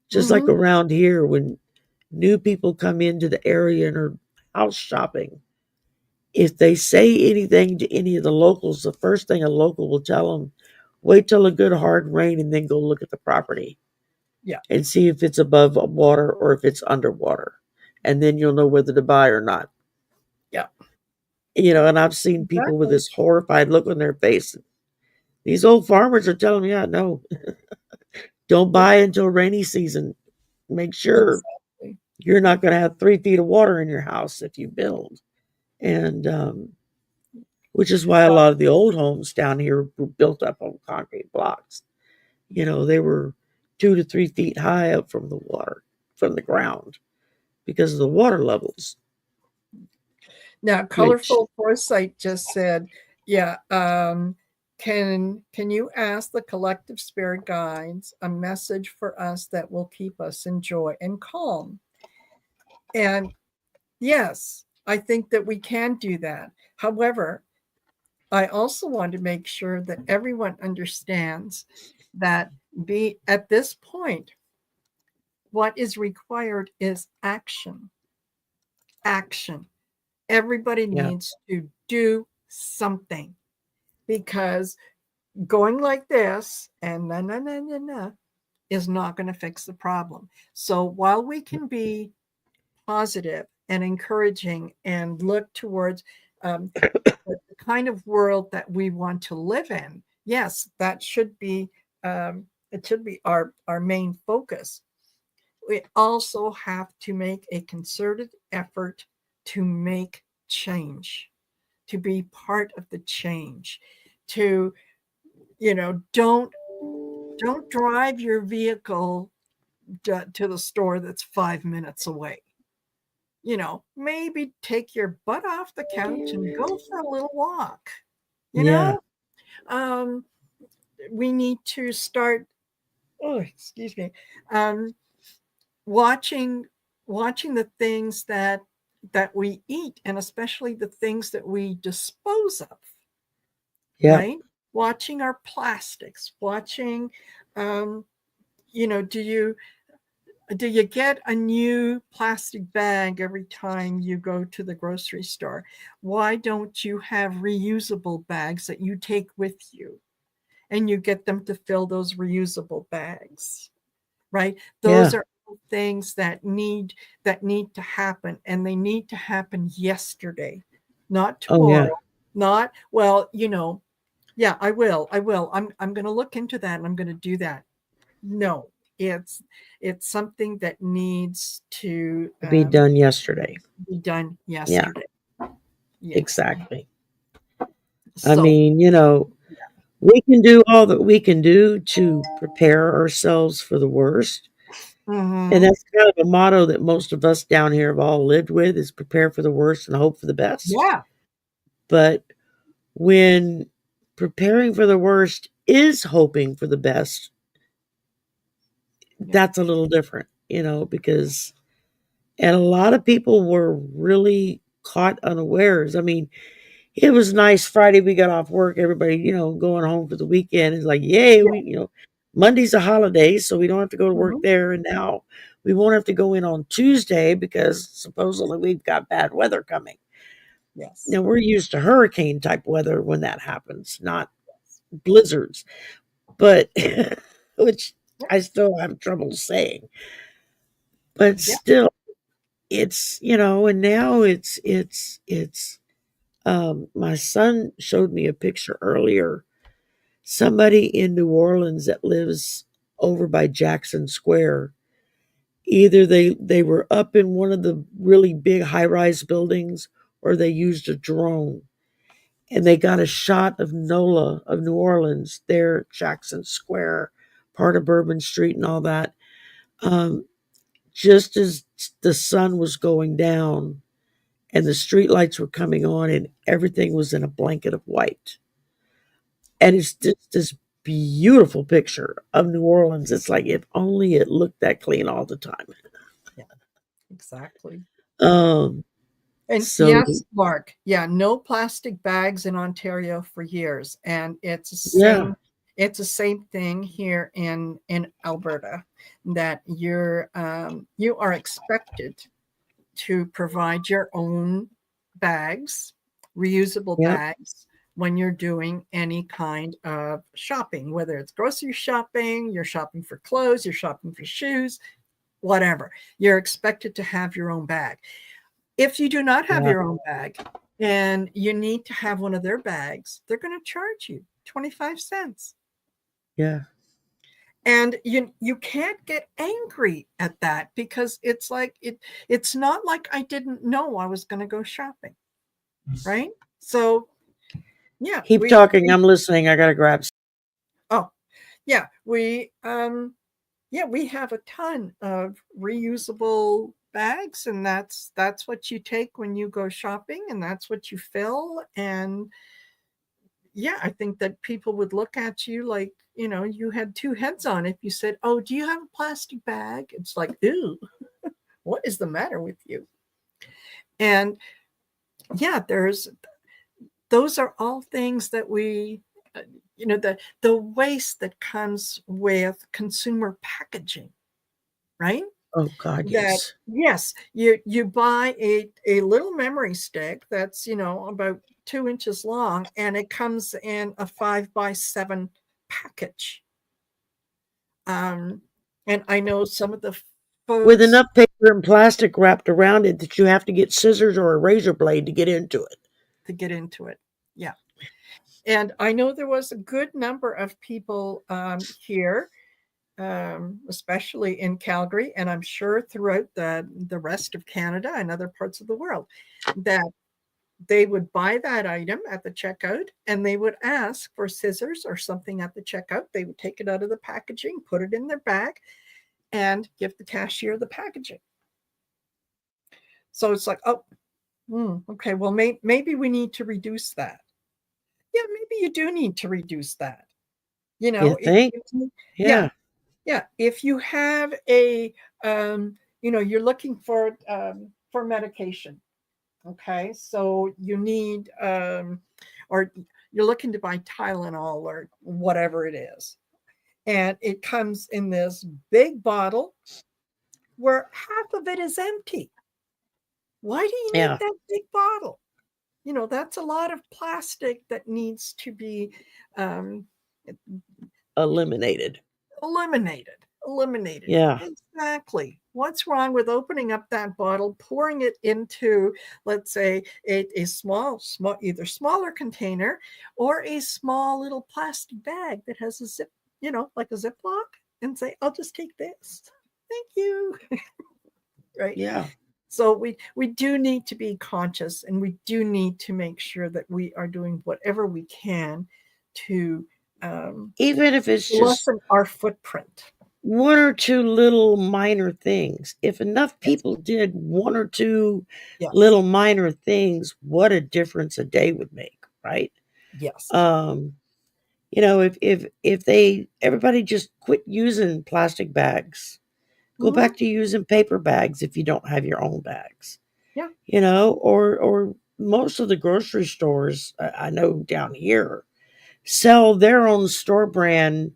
just like Hmm. around here when new people come into the area and are house shopping. If they say anything to any of the locals, the first thing a local will tell them, wait till a good hard rain and then go look at the property Yeah. and see if it's above water or if it's underwater. And then you'll know whether to buy or not. Yeah. And I've seen people with Exactly. this horrified look on their face. These old farmers are telling me, yeah, no, don't Yeah. buy until rainy season. Make sure Exactly. you're not going to have 3 feet of water in your house if you build. And which is why a lot of the old homes down here were built up on concrete blocks. They were 2 to 3 feet high up from the water, from the ground, because of the water levels. Now, Which, Colorful Foresight just said, yeah, can you ask the collective spirit guides a message for us that will keep us in joy and calm? And yes, I think that we can do that. However, I also want to make sure that everyone understands that at this point, what is required is action. Action. Everybody yeah, needs to do something, because going like this and na is not going to fix the problem. So while we can be positive and encouraging and look towards um, the kind of world that we want to live in, yes, that should be it should be our main focus. We also have to make a concerted effort to make change, to be part of the change, to don't drive your vehicle to the store that's 5 minutes away. Maybe take your butt off the couch and go for a little walk. you yeah, know um we need to start, oh, excuse me, um watching watching the things that we eat, and especially the things that we dispose of, yeah, right? Watching our plastics, watching, um you know do you get a new plastic bag every time you go to the grocery store? Why don't you have reusable bags that you take with you, and you get them to fill those reusable bags, right? Those yeah. are things that need to happen, and they need to happen yesterday, not Oh, yeah. tomorrow. Not, well, yeah, I will. I'm going to look into that, and I'm going to do that. No, it's it's something that needs to To be done yesterday. be done Yeah, yesterday. Yes. exactly. I So, mean, we can do all that we can do to prepare ourselves for the worst. And mhm. that's kind of a motto that most of us down here have all lived with, is prepare for the worst and hope for the best. Yeah. But when preparing for the worst is hoping for the best, Yeah. that's a little different, because and a lot of people were really caught unawares. I mean, it was nice Friday we got off work, everybody, going home for the weekend. It's like, yay, Yeah. Monday's a holiday, so we don't have to go to work Mhm. there. And now we won't have to go in on Tuesday because supposedly we've got bad weather coming. Yes. Now we're used to hurricane type weather when that happens, not blizzards. But which Yeah. I still have trouble saying. But Yeah. still, it's and now my son showed me a picture earlier. Somebody in New Orleans that lives over by Jackson Square. Either they were up in one of the really big high-rise buildings, or they used a drone, and they got a shot of NOLA of New Orleans there, Jackson Square, part of Bourbon Street and all that. Um, just as the sun was going down and the street lights were coming on, and everything was in a blanket of white. And it's just this beautiful picture of New Orleans. It's like if only it looked that clean all the time. Yeah. Exactly. Um, And so yes, Mark, yeah, no plastic bags in Ontario for years. And yeah, it's the same thing here in Alberta, that you are expected to provide your own bags, reusable yeah, bags, when you're doing any kind of shopping, whether it's grocery shopping, you're shopping for clothes, you're shopping for shoes, whatever. You're expected to have your own bag. If you do not have yeah, your own bag and you need to have one of their bags, they're going to charge you 25 cents. yeah, And you can't get angry at that, because it's like it's not like I didn't know I was going to go shopping, right? So Yeah, Keep talking. I'm listening. I gotta grab. oh, yeah, we have a ton of reusable bags, and that's what you take when you go shopping, and that's what you fill. And yeah, I think that people would look at you like, you had two heads on. If you said, "Oh, do you have a plastic bag?" It's like, "Ew, what is the matter with you?" And yeah, those are all things that uh, the waste that comes with consumer packaging, right? Oh God, That yes. yes, you buy a little memory stick that's about 2 inches long, and it comes in a 5 by 7 package. um and I know some of the With foods enough paper and plastic wrapped around it that you have to get scissors or a razor blade to get into it. to get into it. Yeah. And I know there was a good number of people here, especially in Calgary, and I'm sure throughout the rest of Canada and other parts of the world, that they would buy that item at the checkout, and they would ask for scissors or something at the checkout. They would take it out of the packaging, put it in their bag, and give the cashier the packaging. So it's like, oh, okay, well, maybe we need to reduce that. Yeah, maybe you do need to reduce that. You You know, think? yeah, Yeah. yeah. If you have you're looking for medication. Okay, so you need, or you're looking to buy Tylenol or whatever it is, and it comes in this big bottle where half of it is empty. Why do you need Yeah. that big bottle? That's a lot of plastic that needs to be um, Eliminated. eliminated. Eliminated. Yeah. Exactly. What's wrong with opening up that bottle, pouring it into, let's say, a small, either smaller container or a small little plastic bag that has a zip, like a Ziploc, and say, "I'll just take this. Thank you." Right. Yeah. So we do need to be conscious, and we do need to make sure that we are doing whatever we can to um, Even if it's just lessen our footprint. one or two little minor things. If enough Yes. people did one or two Yes. little minor things, what a difference a day would make, right? Yes. Um, if they everybody just quit using plastic bags, go Hmm. back to using paper bags if you don't have your own bags. Yeah. Or most of the grocery stores I know down here sell their own store brand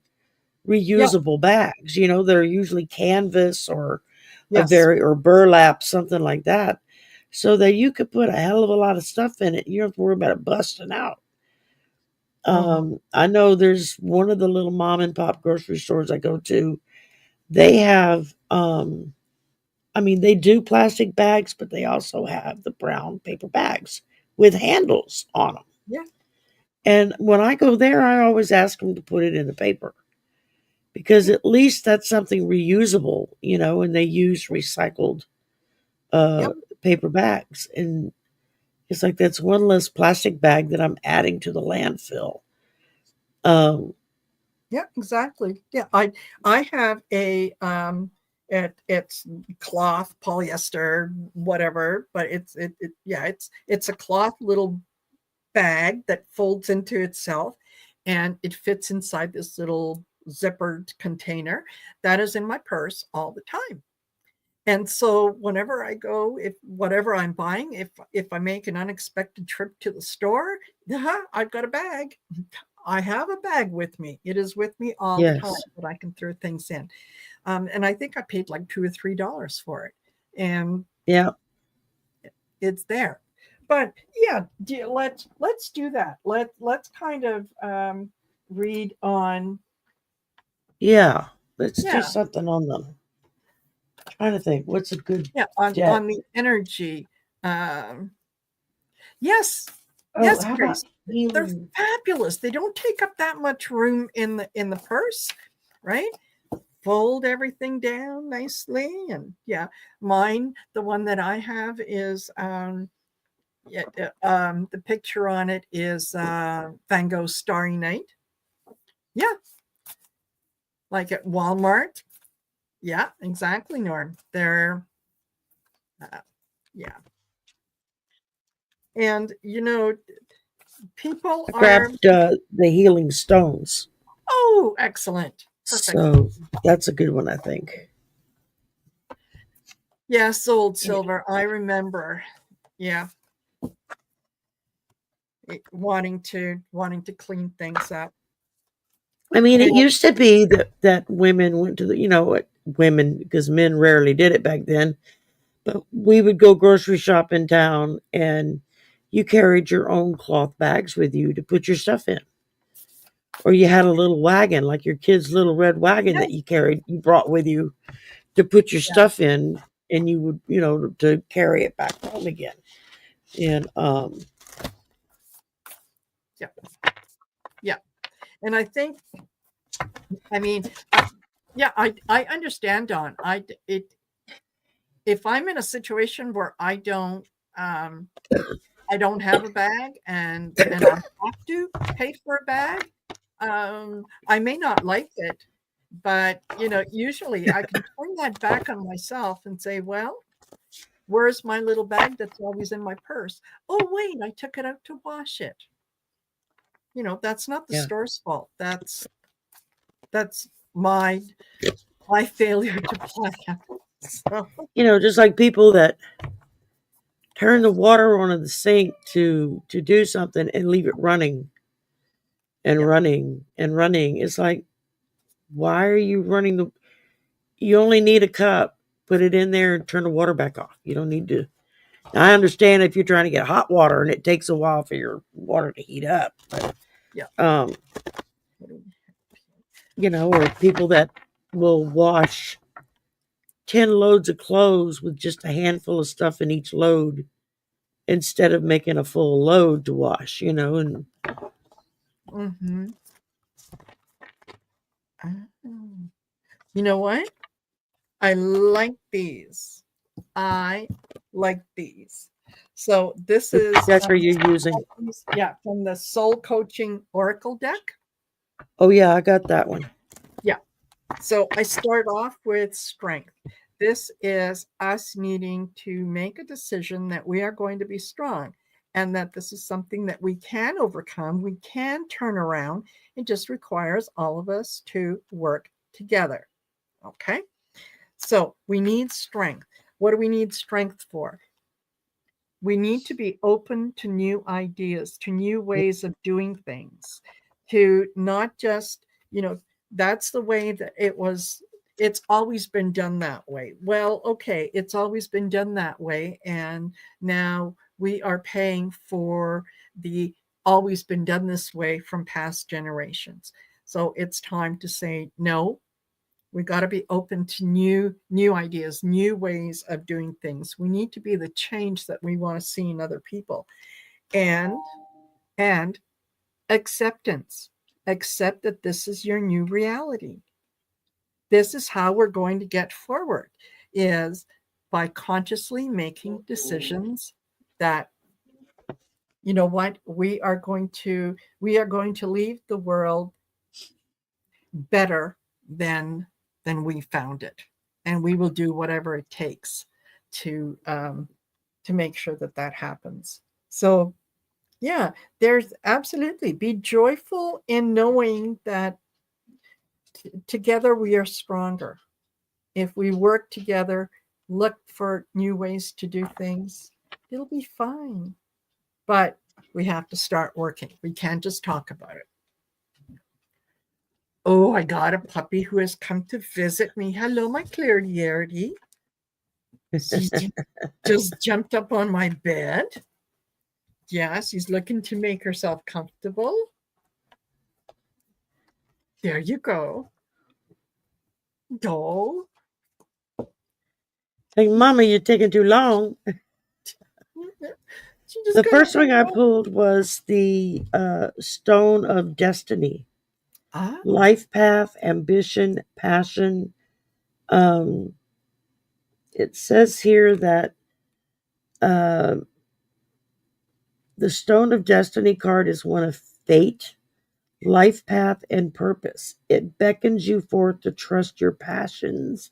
Yeah. reusable bags. They're usually canvas or Yes. or burlap, something like that, so that you could put a hell of a lot of stuff in it. You don't have to worry about it busting out. Hmm. I know there's one of the little mom and pop grocery stores I go to. They have, I mean, they do plastic bags, but they also have the brown paper bags with handles on them. Yeah. And when I go there, I always ask them to put it in the paper because Yeah. at least that's something reusable, and they use recycled uh, Yep. paper bags. And it's like that's one less plastic bag that I'm adding to the landfill. Um, Yeah. Exactly. Yeah. I have it's cloth, polyester, whatever, but it's a cloth little bag that folds into itself, and it fits inside this little zippered container that is in my purse all the time. And so whenever I go, if whatever I'm buying, if I make an unexpected trip to the store, I've got a bag. I have a bag with me. It is with me all the time yes. that I can throw things in. And I think I paid like $2 or $3 for it, and Yeah. it's there. But yeah, let's do that. Let's kind of read on. Yeah. Let's do Yeah, something on them. Trying to think what's a good yeah, on debt. the energy. Um, yes, Oh, yes, how about Grace. They're healing? fabulous. They don't take up that much room in the purse, right? Fold everything down nicely, and yeah, mine, the one that I have is Yeah, the picture on it is Van Gogh's Starry Night. Yeah, like at Walmart. Yeah, exactly, Norm. They're uh, yeah, and people I are. grabbed the Healing Stones. Oh, excellent, perfect. So that's a good one, I think. Yeah, sold silver. I remember. Yeah, wanting to clean things up. I mean, And it used to be that women went to the, what women, because men rarely did it back then, but we would go grocery shop in town and you carried your own cloth bags with you to put your stuff in. Or you had a little wagon, like your kid's little red wagon yeah, that you brought with you to put your yeah, stuff in, and you would, to carry it back home again. And yeah, yeah. And I think, I mean, yeah, I understand, Don. If I'm in a situation where um I don't have a bag and I have to pay for a bag, I may not like it, but usually I can turn that back on myself and say, well, where's my little bag that's always in my purse? Oh, wait, I took it out to wash it. That's not the yeah, store's fault. That's my failure to plan. So, just like people that turn the water on in the sink to do something and leave it running and yeah, running and running. It's like, why are you running the? You only need a cup. Put it in there and turn the water back off. You don't need to. I understand if you're trying to get hot water and it takes a while for your water to heat up. yeah. Um, or people that will wash 10 loads of clothes with just a handful of stuff in each load instead of making a full load to wash, and Mm-hmm. You know what? I like these. I like these. So this is that's what you're using. yeah, from the Soul Coaching Oracle deck. Oh, yeah, I got that one. Yeah. So I start off with strength. This is us needing to make a decision that we are going to be strong and that this is something that we can overcome, we can turn around. It just requires all of us to work together. Okay. So we need strength. What do we need strength for? We need to be open to new ideas, to new ways of doing things, to not just, that's the way that it's always been done that way. Well, okay, it's always been done that way. And now we are paying for the always been done this way from past generations. So it's time to say, no, we got to be open to new ideas, new ways of doing things. We need to be the change that we want to see in other people. And and acceptance. Accept that this is your new reality. This is how we're going to get forward, is by consciously making decisions that, you know what, we are going to leave the world better than we found it, and we will do whatever it takes to um, to make sure that that happens. So yeah, there's absolutely be joyful in knowing that together we are stronger. If we work together, look for new ways to do things, it'll be fine. But we have to start working. We can't just talk about it. Oh, I got a puppy who has come to visit me. Hello, my Clariarity. She just jumped up on my bed. Yeah, she's looking to make herself comfortable. There you go. Go. Like, Mama, you're taking too long. She just The kind of first thing hung I out. pulled was the Stone of Destiny. Ah, Life path, ambition, passion. Um, it says here that uh, The Stone of Destiny card is one of fate, life path, and purpose. It beckons you forth to trust your passions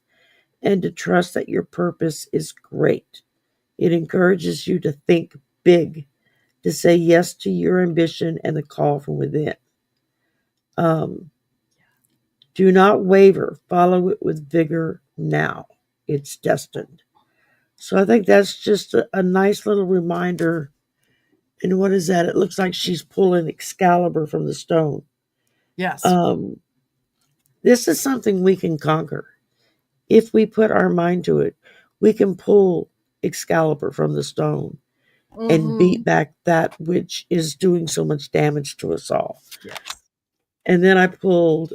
and to trust that your purpose is great. It encourages you to think big, to say yes to your ambition and the call from within. Um, do not waver. Follow it with vigor now. It's destined. So I think that's just a nice little reminder. And what is that? It looks like she's pulling Excalibur from the stone. Yes. Um, this is something we can conquer. If we put our mind to it, we can pull Excalibur from the stone and Mm-hmm. beat back that which is doing so much damage to us all. Yes. And then I pulled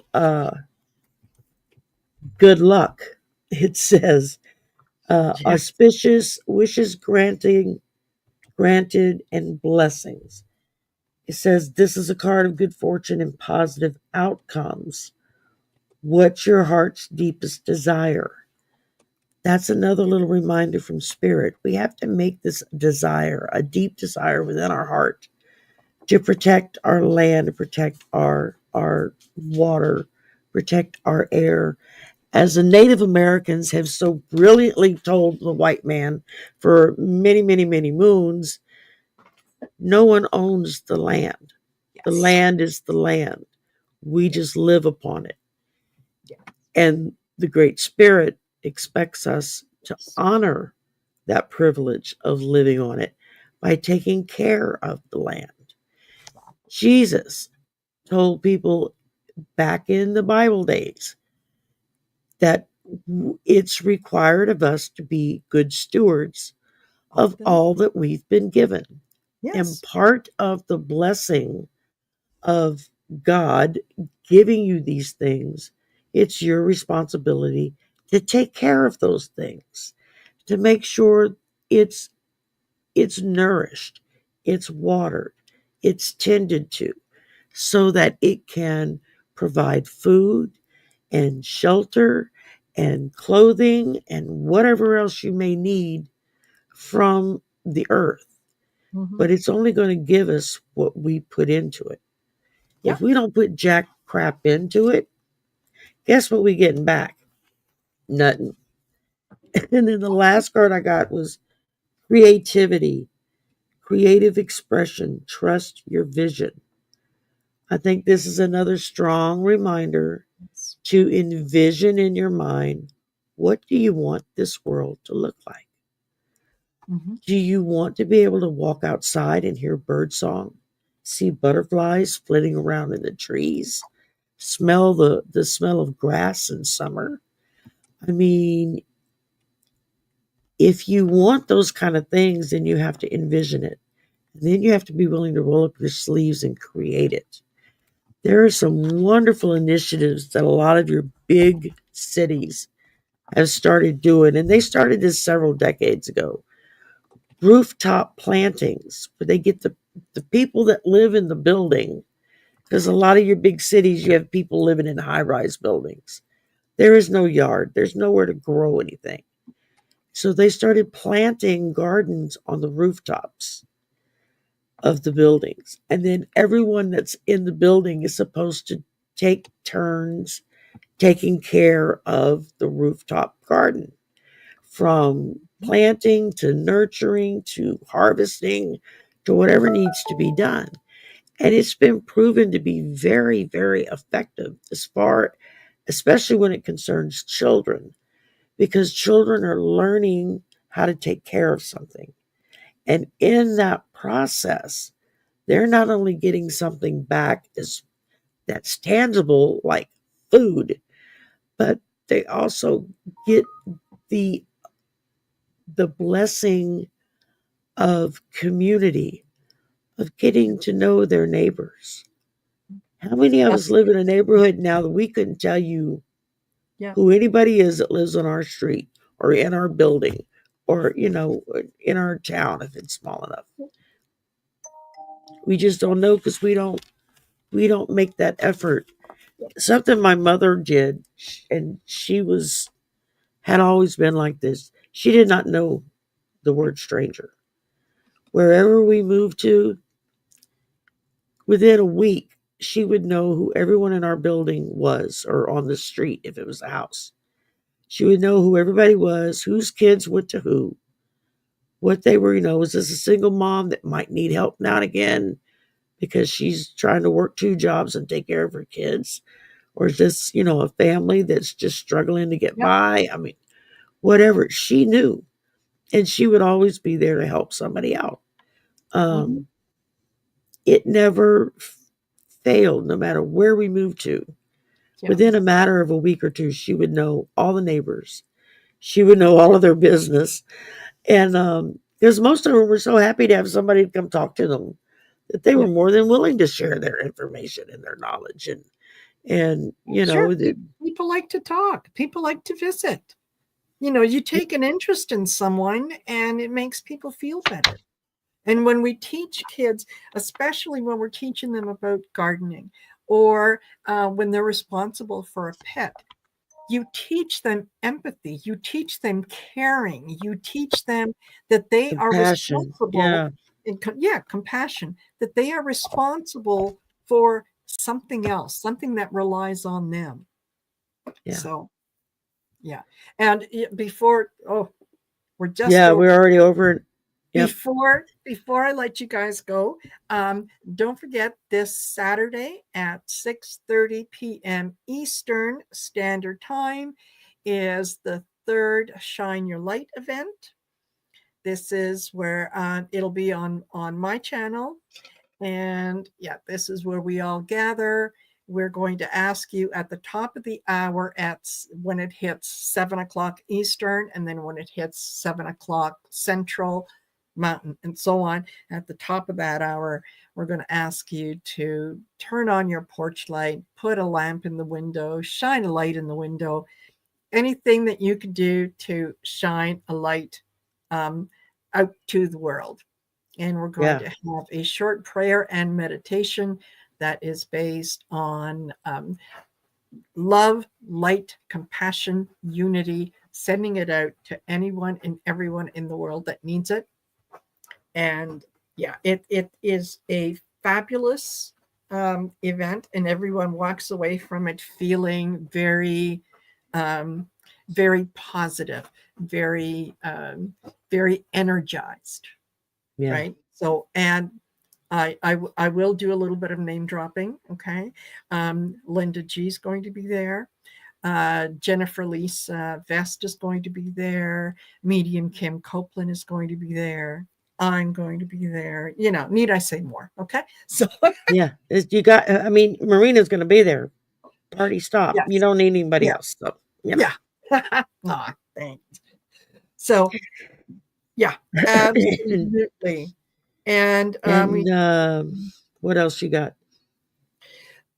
good luck. It says Yes. auspicious wishes granted and blessings. It says this is a card of good fortune and positive outcomes. What's your heart's deepest desire? That's another little reminder from spirit. We have to make this desire, a deep desire within our heart, to protect our land, to protect our water, protect our air. As the Native Americans have so brilliantly told the white man for many, many, many moons, no one owns the land. The Yes. land is the land. We Yes. just live upon it. Yes. And the Great Spirit expects us to honor that privilege of living on it by taking care of the land. Jesus told people back in the Bible days that it's required of us to be good stewards of Often. all that we've been given. And Yes. part of the blessing of God giving you these things, it's your responsibility to take care of those things, to make sure it's it's nourished, it's watered, it's tended to, so that it can provide food and shelter and clothing and whatever else you may need from the earth. Mm-hmm. But it's only going to give us what we put into it. Yeah. If we don't put jack crap into it, guess what we getting back? Nothing. And then the last card I got was creativity, creative expression, trust your vision. I think this is another strong reminder Yes. to envision in your mind, what do you want this world to look like? Mm-hmm. Do you want to be able to walk outside and hear birdsong, see butterflies flitting around in the trees, smell the smell of grass in summer? I mean, if you want those kind of things, then you have to envision it. And then you have to be willing to roll up your sleeves and create it. There are some wonderful initiatives that a lot of your big cities have started doing, and they started this several decades ago. Rooftop plantings, where they get the people that live in the building, because a lot of your big cities, you have people living in high rise buildings. There is no yard, there's nowhere to grow anything. So they started planting gardens on the rooftops of the buildings. And then everyone that's in the building is supposed to take turns taking care of the rooftop garden, from planting to nurturing to harvesting to whatever needs to be done. And it's been proven to be very, very effective as far, especially when it concerns children, because children are learning how to take care of something. And in that process, they're not only getting something back that's tangible, like food, but they also get the the blessing of community, of getting to know their neighbors. How many of us Yes. live in a neighborhood now that we couldn't tell you Yeah. who anybody is that lives on our street or in our building or in our town if it's small enough? We just don't know because we don't make that effort. Something my mother did, and she was had always been like this. She did not know the word stranger. wherever we moved to, within a week, she would know who everyone in our building was or on the street if it was a house. She would know who everybody was, whose kids went to who, what they were, was this a single mom that might need help now and again because she's trying to work two jobs and take care of her kids? Or is this, a family that's just struggling to get Yep. by? I mean, whatever. She knew. And she would always be there to help somebody out. Hmm. Um, it never failed, no matter where we moved to. Yeah. Within a matter of a week or two, she would know all the neighbors. She would know all of their business. And because most of them were so happy to have somebody to come talk to them that they were Yeah. more than willing to share their information and their knowledge. And Sure. that, People like to talk. People like to visit. You take an interest in someone and it makes people feel better. And when we teach kids, especially when we're teaching them about gardening or when they're responsible for a pet, you teach them empathy, you teach them caring, you teach them that they are compassion. responsible, Yeah. yeah, compassion, that they are responsible for something else, something that relies on them. Yeah. So, yeah. And before, oh, we're just Yeah. over. We're already over it. Yep. Before I let you guys go, don't forget this Saturday at 6:30 p.m. Eastern Standard Time is the third Shine Your Light event. This is where it'll be on my channel, and yeah, this is where we all gather. We're going to ask you at the top of the hour at when it hits 7 o'clock Eastern, and then when it hits 7 o'clock Central, Mountain, and so on. At the top of that hour, we're going to ask you to turn on your porch light, put a lamp in the window, shine a light in the window, anything that you can do to shine a light out to the world. And we're going Yeah. to have a short prayer and meditation that is based on love, light, compassion, unity, sending it out to anyone and everyone in the world that needs it. And yeah, it is a fabulous event, and everyone walks away from it feeling um, very positive, very energized, Yeah. right? So, and I will do a little bit of name dropping. Okay, Linda G is going to be there. Jennifer Lisa Vest is going to be there. Medium Kim Copeland is going to be there. I'm going to be there. Need I say more? Okay, so Yeah. You got, I mean, Marina's going to be there. Party stop. You yes, don't need anybody yeah, else. So, yeah. Aw, thanks. So yeah, absolutely. And and what else you got?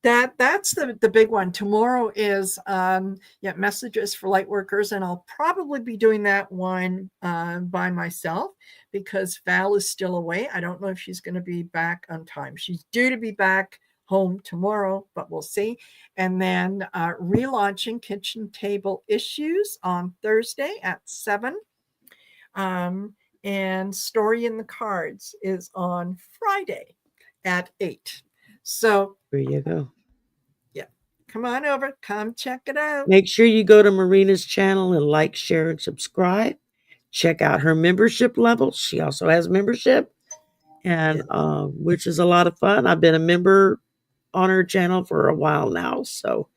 that's the big one. Tomorrow is yeah, messages for light workers, and I'll probably be doing that one by myself because Val is still away. I don't know if she's going to be back on time. She's due to be back home tomorrow, but we'll see. And then relaunching kitchen table issues on Thursday at 7. um, and story in the cards is on Friday at 8. So There you go. yeah, come on over, come check it out. Make sure you go to Marina's channel and like, share, and subscribe. Check out her membership level. She also has membership, and Yeah, which is a lot of fun. I've been a member on her channel for a while now. So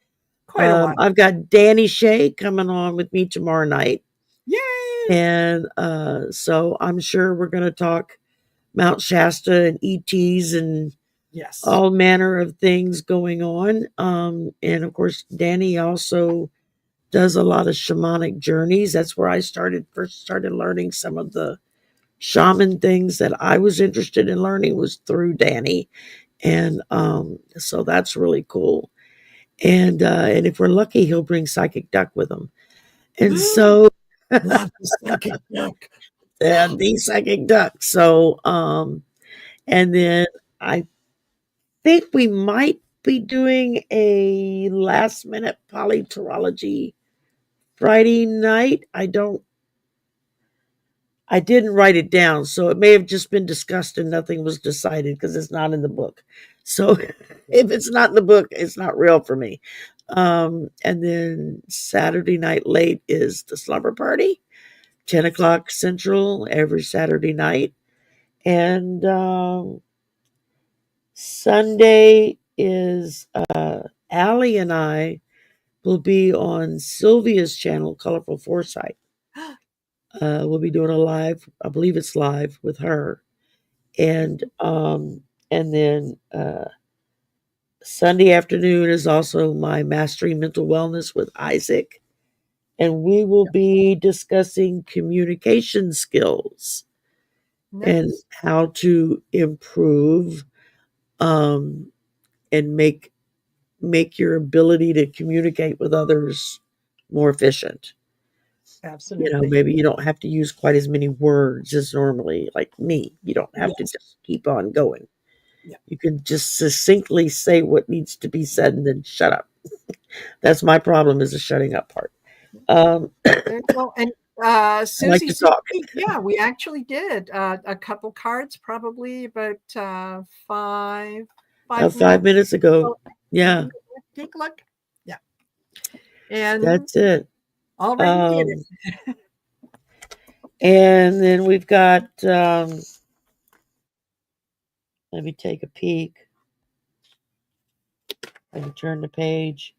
quite a while. I've got Danny Shea coming on with me tomorrow night. Yay! And so I'm sure we're going to talk Mount Shasta and ETs and Yes. all manner of things going on. And of course, Danny also does a lot of shamanic journeys. That's where I first started learning some of the shaman things that I was interested in learning was through Danny. And so that's really cool. And if we're lucky, he'll bring Psychic Duck with him. And so Love the psychic duck. and the Psychic Duck. So and then I think we might be doing a last minute polyterology Friday night. I didn't write it down, so it may have just been discussed and nothing was decided because it's not in the book. So if it's not in the book, it's not real for me. And then Saturday night late is the slumber party, 10 o'clock Central every Saturday night. And Sunday is Allie and I will be on Sylvia's channel, Colorful Foresight. We'll be doing a live, I believe it's live with her. And then Sunday afternoon is also my Mastering Mental Wellness with Isaac. And we will be discussing communication skills and Nice. how to improve um, and make your ability to communicate with others more efficient. Absolutely. Maybe you don't have to use quite as many words as normally, like me. You don't have to Yes. just keep on going. Yeah. You can just succinctly say what needs to be said and then shut up. That's my problem, is the shutting up part. There you go. And I like Susie, to talk. yeah, we actually did a couple cards, probably about five 5 minutes. minutes ago. Oh, Yeah, take a look. Yeah, and that's it. already did Um, it. and then we've got, let me take a peek. Let me turn the page.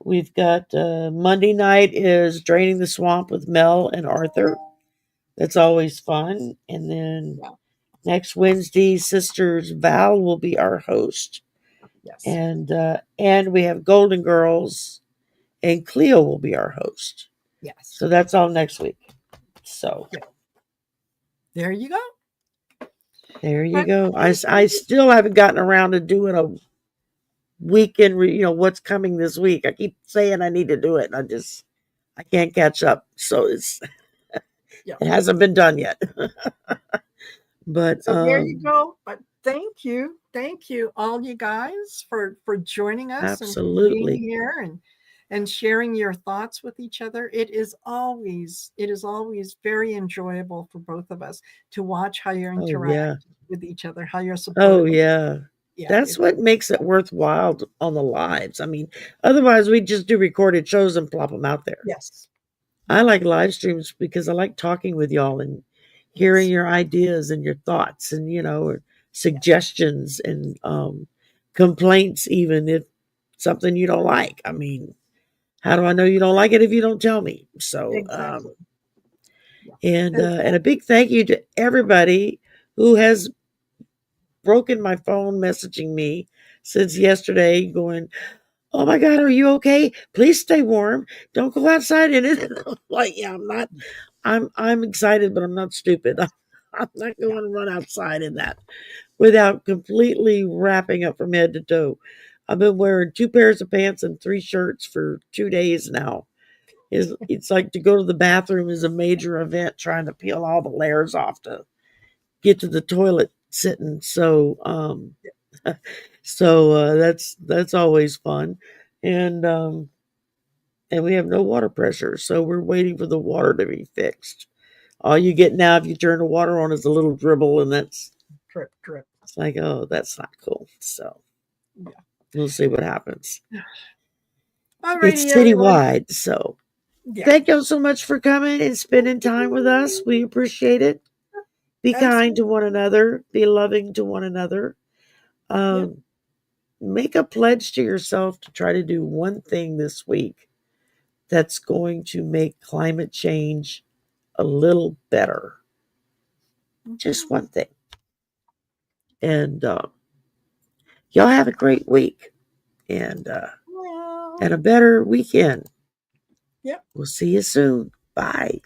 We've got Monday night is Draining the Swamp with Mel and Arthur. That's always fun. And then Yeah. next Wednesday, Sisters Val will be our host. Yes. And we have Golden Girls and Cleo will be our host. Yes. So that's all next week. So Yeah. There you go. there you But go. I thank you. still haven't gotten around to doing a weekend, what's coming this week. I keep saying I need to do it, and I can't catch up. So Yeah. it hasn't been done yet. But So there you go. But thank you, all you guys, for joining us and for being absolutely. here and sharing your thoughts with each other. It is always very enjoyable for both of us to watch how you Oh interact yeah. with each other, how you're Oh supportive of. yeah. Yeah, That's it's what makes it worthwhile on the lives. I mean, otherwise we just do recorded shows and plop them out there. yes, I yeah, like live streams because I like talking with y'all and hearing yes, your ideas and your thoughts and yes, suggestions and complaints, even if something you don't like. I mean, how do I know you don't like it if you don't tell me? So exactly. Yeah, and a big thank you to everybody who has broken my phone messaging me since yesterday, going, "Oh my God, are you okay? Please stay warm. Don't go outside in it." Like, yeah, I'm not. I'm excited, but I'm not stupid. I'm not yeah, going to run outside in that without completely wrapping up from head to toe. I've been wearing 2 pairs of pants and 3 shirts for 2 days now. It's like to go to the bathroom is a major event, trying to peel all the layers off to get to the toilet sitting. So that's always fun, and and we have no water pressure, so we're waiting for the water to be fixed. All you get now if you turn the water on is a little dribble, and that's drip, drip. it's like, oh, that's not cool. So Yeah. we'll see what happens. It's Alrighty, everyone. citywide, so Yeah, thank you so much for coming and spending time with us. We appreciate it. Be kind to absolutely. one another. Be loving to one another. Yep. Um, Make a pledge to yourself to try to do one thing this week that's going to make climate change a little better. Just Mhm. one thing. And y'all have a great week and Well, and a better weekend. yep. We'll see you soon. Bye.